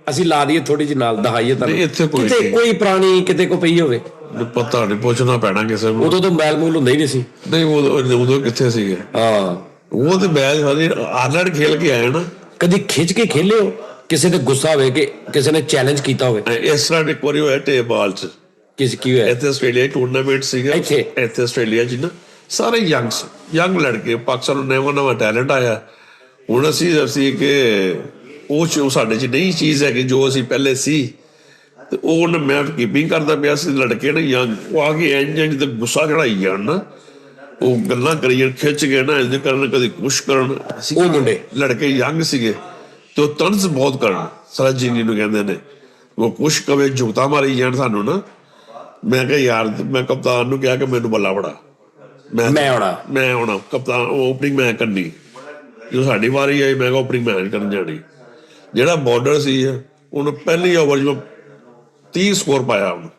ਅਸੀਂ ਲਾ ਦਈਏ ਥੋੜੀ ਜਿਹੀ ਨਾਲ, ਦਿਖਾਈਏ ਤੁਹਾਨੂੰ ਇੱਥੇ ਕੋਈ ਪੁਰਾਣੀ ਕਿਤੇ ਕੋ ਪਈ ਹੋਵੇ? ਪਤਾ ਨਹੀਂ, ਪੁੱਛਣਾ ਪੈਣਾ ਕਿਸੇ ਨੂੰ। ਉਦੋਂ ਤਾਂ ਮੋਬਾਈਲ ਮੂਲ ਹੁੰਦਾ ਹੀ ਨਹੀਂ ਸੀ। ਨਹੀਂ, ਉਦੋਂ ਕਿੱਥੇ ਸੀਗੇ? ਹਾਂ, ਉਹ ਤੇ ਮੈਚ ਸਾਰੇ ਆਲਰੇਡ ਖੇਲ ਕੇ ਆਏ ਨਾ। ਕਦੀ ਖਿੱਚ ਕੇ ਖੇਲੇ ਹੋ? ਕਿਸੇ ਤੇ ਗੁੱਸਾ ਹੋਵੇ ਕਿ ਕਿਸੇ ਨੇ ਚੈਲੰਜ ਕੀਤਾ ਹੋਵੇ? ਇਸ ਤਰ੍ਹਾਂ ਇੱਕ ਵਾਰੀ ਹੋਇਆ ਟੇਬਾਲ ਚ। ਕੀ ਹੋਇਆ? ਇੱਥੇ ਆਸਟ੍ਰੇਲੀਆ ਟੂਰਨਾਮੈਂਟ ਸੀਗਾ, ਇੱਥੇ ਆਸਟ੍ਰੇਲੀਆ ਚ ਨਾ ਸਾਰੇ ਯੰਗ ਲੜਕੇ, ਪਾਕਿਸਤਾਨ ਨੂੰ ਨਵਾਂ ਟੈਲੈਂਟ ਆਇਆ। ਹੁਣ ਅਸੀਂ ਕਿ ਉਹ ਸਾਡੇ ਚ ਨਹੀਂ ਚੀਜ਼ ਹੈ ਕਿ ਜੋ ਅਸੀਂ ਪਹਿਲੇ ਸੀ, ਤੇ ਉਹ ਮੈਂ ਕੀਪਿੰਗ ਕਰਦਾ ਪਿਆ ਸੀ, ਲੜਕੇ ਨੇ ਯੰਗ ਉਹ ਆ ਕੇ ਇੰਜ ਤੇ ਗੁੱਸਾ ਚੜਾਈ ਜਾਣ ਨਾ, ਉਹ ਗੱਲਾਂ ਕਰੀ ਜਾਣ, ਖਿੱਚ ਕੇ ਨਾ ਇੰਜ ਕਰਨ, ਕਦੇ ਕੁਛ ਕਰਨ। ਉਹ ਮੁੰਡੇ ਲੜਕੇ ਯੰਗ ਸੀਗੇ, ਤੇ ਉਹ ਤਨਜ਼ ਬਹੁਤ ਕਰਨ, ਸਰਾਜੀਨੀ ਨੂੰ ਕਹਿੰਦੇ ਨੇ, ਉਹ ਕੁਛ ਕਵੇ ਜੁਗਤਾ ਮਾਰੀ ਜਾਣ ਸਾਨੂੰ ਨਾ। ਮੈਂ ਕਿਹਾ ਯਾਰ, ਮੈਂ ਕਪਤਾਨ ਨੂੰ ਕਿਹਾ ਕਿ ਮੈਨੂੰ ਬੱਲਾ ਬੜਾ, ਮੈਂ ਆਉਣਾ ਕਪਤਾਨ, ਓਪਨਿੰਗ ਮੈਂ ਕਰਨੀ। ਜੋ ਸਾਡੀ ਵਾਰੀ ਆਈ, ਮੈਂ ਕਿਹਾ ਓਪਨਿੰਗ ਮੈਂ ਕਰਨ ਜਾਣੀ। ਜਿਹੜਾ ਬਾਰਡਰ ਸੀ ਉਹਨੂੰ ਪਹਿਲੀ ਓਵਰ 'ਚ 30 ਸਕੋਰ ਪਾਇਆ। ਉਹਨੂੰ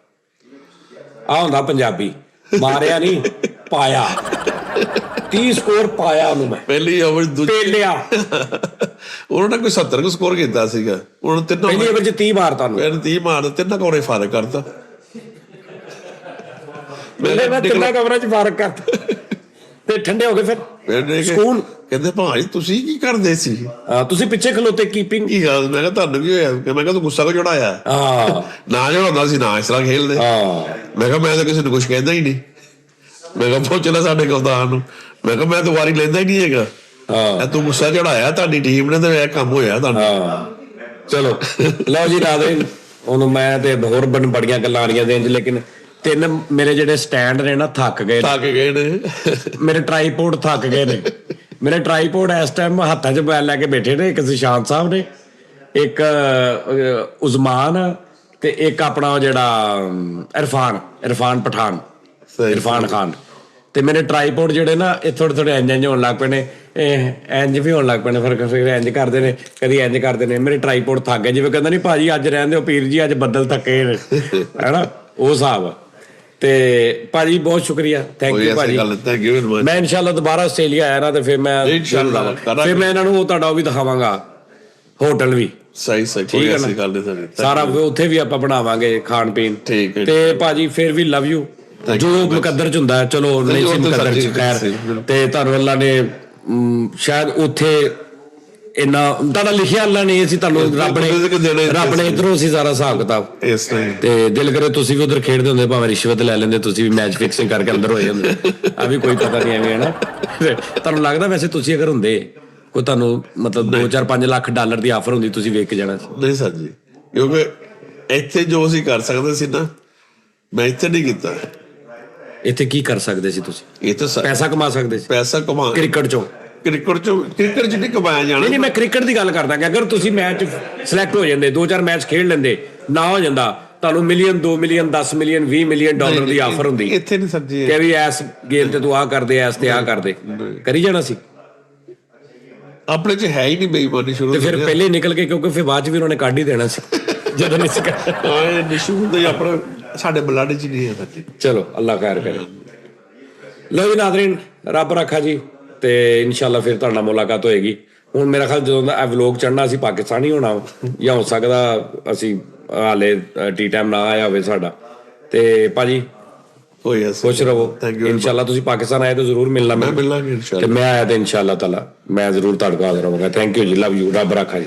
ਆ ਹੁੰਦਾ ਪੰਜਾਬੀ, ਮਾਰਿਆ ਨਹੀਂ ਪਾਇਆ। 30 ਸਕੋਰ ਪਾਇਆ ਉਹਨੂੰ ਮੈਂ ਪਹਿਲੀ ਓਵਰ। ਲਿਆ ਉਹਨਾਂ ਨੇ ਕੋਈ 70 ਸਕੋਰ ਕੀਤਾ ਸੀਗਾ। ਉਹਨਾਂ ਪਹਿਲੀ ਓਵਰ 'ਚ 30 ਮਾਰਤਾ ਉਹਨੂੰ। 30 ਮਾਰ, 3 ਕਵਰੇ ਫਰਕ ਕਰਤਾ। ਮੈਂ 3 ਕਵਰਾਂ 'ਚ ਫਰਕ ਕਰਤਾ ਤੇ ਠੰਡੇ ਹੋ ਗਏ। ਫਿਰ ਸਕੂਨ ਕਹਿੰਦੇ ਭਾਈ ਤੁਸੀਂ ਕੀ ਕਰਦੇ ਸੀ? ਤੁਸੀਂ ਪਿੱਛੇ ਖਲੋਤੇ ਕੀਪਿੰਗ ਕੀ ਗੱਲ? ਮੈਂ ਕਿਹਾ ਤੁਹਾਨੂੰ ਕੀ ਹੋਇਆ? ਮੈਂ ਕਿਹਾ ਤੂੰ ਗੁੱਸਾ ਕਿਉਂ ਚੜਾਇਆ? ਨਾ ਚੜਾਉਂਦਾ ਸੀ ਨਾ ਇਸ ਤਰ੍ਹਾਂ ਖੇਲਦੇ। ਮੈਂ ਕਿਹਾ ਮੈਂ ਤਾਂ ਕਿਸੇ ਨੂੰ ਕੁਛ ਕਹਿੰਦਾ ਹੀ ਨਹੀਂ। ਮੈਂ ਕਿਹਾ ਪੁੱਛ ਲੈ ਸਾਡੇ ਕਪਤਾਨ ਨੂੰ। ਮੈਂ ਕਿਹਾ ਮੈਂ ਤਾਂ ਵਾਰੀ ਲੈਂਦਾ ਹੀ ਨਹੀਂ ਹੈਗਾ। ਤੂੰ ਗੁੱਸਾ ਚੜਾਇਆ, ਤੁਹਾਡੀ ਟੀਮ ਨੇ ਤੇ ਇਹ ਕੰਮ ਹੋਇਆ ਤੁਹਾਨੂੰ। ਚਲੋ ਲਓ ਜੀ ਨਾਜ਼ਰੀਨ, ਉਹਨੂੰ ਮੈਂ ਤੇ ਹੋਰ ਬੜੀਆਂ ਗੱਲਾਂ ਆ ਰਹੀਆਂ ਦੇ, ਲੇਕਿਨ 3 ਮੇਰੇ ਜਿਹੜੇ ਸਟੈਂਡ ਨੇ ਨਾ ਥੱਕ ਗਏ ਨੇ। ਮੇਰੇ ਟਰਾਈਪੋਡ ਥੱਕ ਗਏ ਨੇ। ਮੇਰੇ ਟਰਾਈਪੋਡ ਇਸ ਟਾਈਮ ਹੱਥਾਂ 'ਚ ਮੋਬਾਈਲ ਲੈ ਕੇ ਬੈਠੇ ਨੇ। ਇੱਕ ਸੁਸ਼ਾਂਤ ਸਾਹਿਬ ਨੇ, ਇੱਕ ਉਜ਼ਮਾਨ, ਤੇ ਇੱਕ ਆਪਣਾ ਜਿਹੜਾ ਇਰਫਾਨ ਖਾਨ। ਤੇ ਮੇਰੇ ਟਰਾਈਪੋਡ ਜਿਹੜੇ ਨਾ ਇਹ ਥੋੜੇ ਇੰਜ ਹੋਣ ਲੱਗ ਪਏ ਨੇ, ਇੰਜ ਵੀ ਹੋਣ ਲੱਗ ਪਏ ਨੇ। ਫਿਰ ਇੰਜ ਕਰਦੇ ਨੇ, ਕਦੀ ਇੰਜ ਕਰਦੇ ਨੇ। ਮੇਰੇ ਟਰਾਈਪੋਡ ਥੱਕ ਗਏ, ਜਿਵੇਂ ਕਹਿੰਦਾ ਨਹੀਂ ਭਾਜੀ ਅੱਜ ਰਹਿਣ ਦਿਓ ਪੀਰ ਜੀ, ਅੱਜ ਬੱਦਲ ਥੱਕੇ ਨੇ, ਹੈਨਾ, ਉਹ ਹਿਸਾਬ। ਤੇ ਭਾਜੀ ਬਹੁਤ ਸ਼ੁਕਰੀਆ, ਥੈਂਕ ਯੂ ਭਾਜੀ। ਮੈਂ ਇਨਸ਼ਾਅੱਲਾ ਦੁਬਾਰਾ ਆਸਟ੍ਰੇਲੀਆ ਆਇਆ ਨਾ ਤੇ ਫਿਰ ਮੈਂ ਇਹਨਾਂ ਨੂੰ ਉਹ ਤੁਹਾਡਾ ਉਹ ਵੀ ਦਿਖਾਵਾਂਗਾ, ਹੋਟਲ ਵੀ। ਸਹੀ ਠੀਕ ਹੈ ਨਾ, ਸਾਰਾ ਉੱਥੇ ਵੀ ਆਪਾਂ ਬਣਾਵਾਂਗੇ ਖਾਣ ਪੀਣ। ਤੇ ਭਾਜੀ ਫਿਰ ਵੀ ਲਵ ਯੂ। ਜੋ ਮੁਕੱਦਰ 'ਚ ਹੁੰਦਾ ਚਲੋ ਨਹੀਂ ਸੀ ਮੁਕੱਦਰ 'ਚ, ਖੈਰ। ਤੇ ਤੁਹਾਨੂੰ ਅੱਲਾ ਨੇ ਸ਼ਾਇਦ ਉੱਥੇ ਇੰਨਾ ਤੁਹਾਡਾ ਲਿਖਿਆ ਅੱਲਾ ਨੇ ਸੀ ਤੁਹਾਨੂੰ ਰੱਬ ਨੇ ਇਧਰੋਂ ਸੀ ਸਾਰਾ ਹਿਸਾਬ ਕਿਤਾਬ ਇਸ ਤਰ੍ਹਾਂ ਤੇ ਦਿਲ ਕਰੇ ਤੁਸੀਂ ਵੀ ਉਧਰ ਖੇਡਦੇ ਹੁੰਦੇ ਭਾਵੇਂ ਰਿਸ਼ਵਤ ਲੈ ਲੈਂਦੇ ਤੁਸੀਂ ਵੀ ਮੈਚ ਫਿਕਸਿੰਗ ਕਰਕੇ ਅੰਦਰ ਹੋ ਜਾਂਦੇ ਆ ਵੀ ਕੋਈ ਪਤਾ ਨਹੀਂ ਐਵੇਂ ਹੈ ਨਾ ਤੁਹਾਨੂੰ ਲੱਗਦਾ ਵੈਸੇ ਤੁਸੀਂ ਅਗਰ ਹੁੰਦੇ ਕੋਈ ਤੁਹਾਨੂੰ ਮਤਲਬ 2-4-5 ਲੱਖ ਡਾਲਰ ਦੀ ਆਫਰ ਹੁੰਦੀ ਤੁਸੀਂ ਵੇਖ ਕੇ ਜਾਣਾ ਸੀ? ਨਹੀਂ ਸਰ ਜੀ, ਕਿਉਂਕਿ ਇੱਥੇ ਜੋ ਅਸੀਂ ਕਰ ਸਕਦੇ ਸੀ ਨਾ ਮੈਂ ਇੱਥੇ ਨਹੀਂ ਕੀਤਾ। ਇੱਥੇ ਕੀ ਕਰ ਸਕਦੇ ਸੀ ਤੁਸੀਂ? ਇਹ ਤਾਂ ਪੈਸਾ ਕਮਾ ਸਕਦੇ ਸੀ ਪੈਸਾ ਕਮਾ ਕ੍ਰਿਕਟ ਚੋਂ ਕ੍ਰਿਕਟ ਚ ਨਹੀਂ ਕਮਾਇਆ ਜਾਣਾ। ਨਹੀਂ ਮੈਂ ਕ੍ਰਿਕਟ ਦੀ ਗੱਲ ਕਰਦਾ ਕਿ ਅਗਰ ਤੁਸੀਂ ਮੈਚ ਸਿਲੈਕਟ ਹੋ ਜਾਂਦੇ 2-4 ਮੈਚ ਖੇਡ ਲੈਂਦੇ ਨਾ ਹੋ ਜਾਂਦਾ ਤੁਹਾਨੂੰ million 2 million 10 million 20 million dollar ਦੀ ਆਫਰ ਹੁੰਦੀ ਇੱਥੇ ਨਹੀਂ ਸਰ ਜੀ ਕਿ ਵੀ ਇਸ ਗੇਮ ਤੇ ਤੂੰ ਆਹ ਕਰਦੇ ਐਸ ਤੇ ਆਹ ਕਰਦੇ ਕਰੀ ਜਾਣਾ ਸੀ। ਆਪਣੇ ਚ ਹੈ ਹੀ ਨਹੀਂ ਬੇਈਮਾਨੀ ਸ਼ੁਰੂ ਤੇ ਫਿਰ ਪਹਿਲੇ ਨਿਕਲ ਕੇ ਕਿਉਂਕਿ ਫਿਰ ਬਾਅਦ ਚ ਵੀ ਉਹਨਾਂ ਨੇ ਕੱਢ ਹੀ ਦੇਣਾ ਸੀ ਜਦੋਂ ਨਹੀਂ ਸੀ ਹਾਂ ਨਿਸ਼ੂ ਹੁੰਦਾ ਆਪਣਾ ਸਾਡੇ ਬਲੱਡ ਚ ਨਹੀਂ ਹੈ ਸੱਚੀ। ਚਲੋ ਅੱਲਾ ਖੈਰ ਕਰੇ। ਲਓ ਜੀ ਨਾਜ਼ਰੀਨ ਰੱਬ ਰੱਖਾ ਜੀ ਤੇ ਇਨਸ਼ਾਅੱਲਾ ਫਿਰ ਤੁਹਾਡਾ ਮੁਲਾਕਾਤ ਹੋਏਗੀ। ਹੁਣ ਮੇਰਾ ਖਿਆਲ ਜਦੋਂ ਦਾ ਇਹ ਵਲੋਗ ਚੜਨਾ ਅਸੀਂ ਪਾਕਿਸਤਾਨੀ ਹੋਣਾ ਜਾਂ ਹੋ ਸਕਦਾ ਅਸੀਂ ਹਾਲੇ ਟੀ ਟਾਈਮ ਨਾ ਆਇਆ ਹੋਵੇ ਸਾਡਾ। ਤੇ ਭਾਜੀ ਖੁਸ਼ ਰਹੋ ਇਨਸ਼ਾਅੱਲਾ। ਤੁਸੀਂ ਪਾਕਿਸਤਾਨ ਆਏ ਤਾਂ ਜ਼ਰੂਰ ਮਿਲਣਾ ਮੈਂ ਮਿਲਾਂਗੇ ਇਨਸ਼ਾਅੱਲਾ। ਤੇ ਮੈਂ ਆਇਆ ਤਾਂ ਇਨਸ਼ਾਅੱਲਾ ਤਾਲਾ ਮੈਂ ਜ਼ਰੂਰ ਤੁਹਾਡੇ ਕੋਲ ਹਾਜ਼ਰ ਹੋਵਾਂਗਾ। ਥੈਂਕ ਯੂ ਜੀ, ਲਵ ਯੂ, ਰੱਬ ਰੱਖਾ ਜੀ।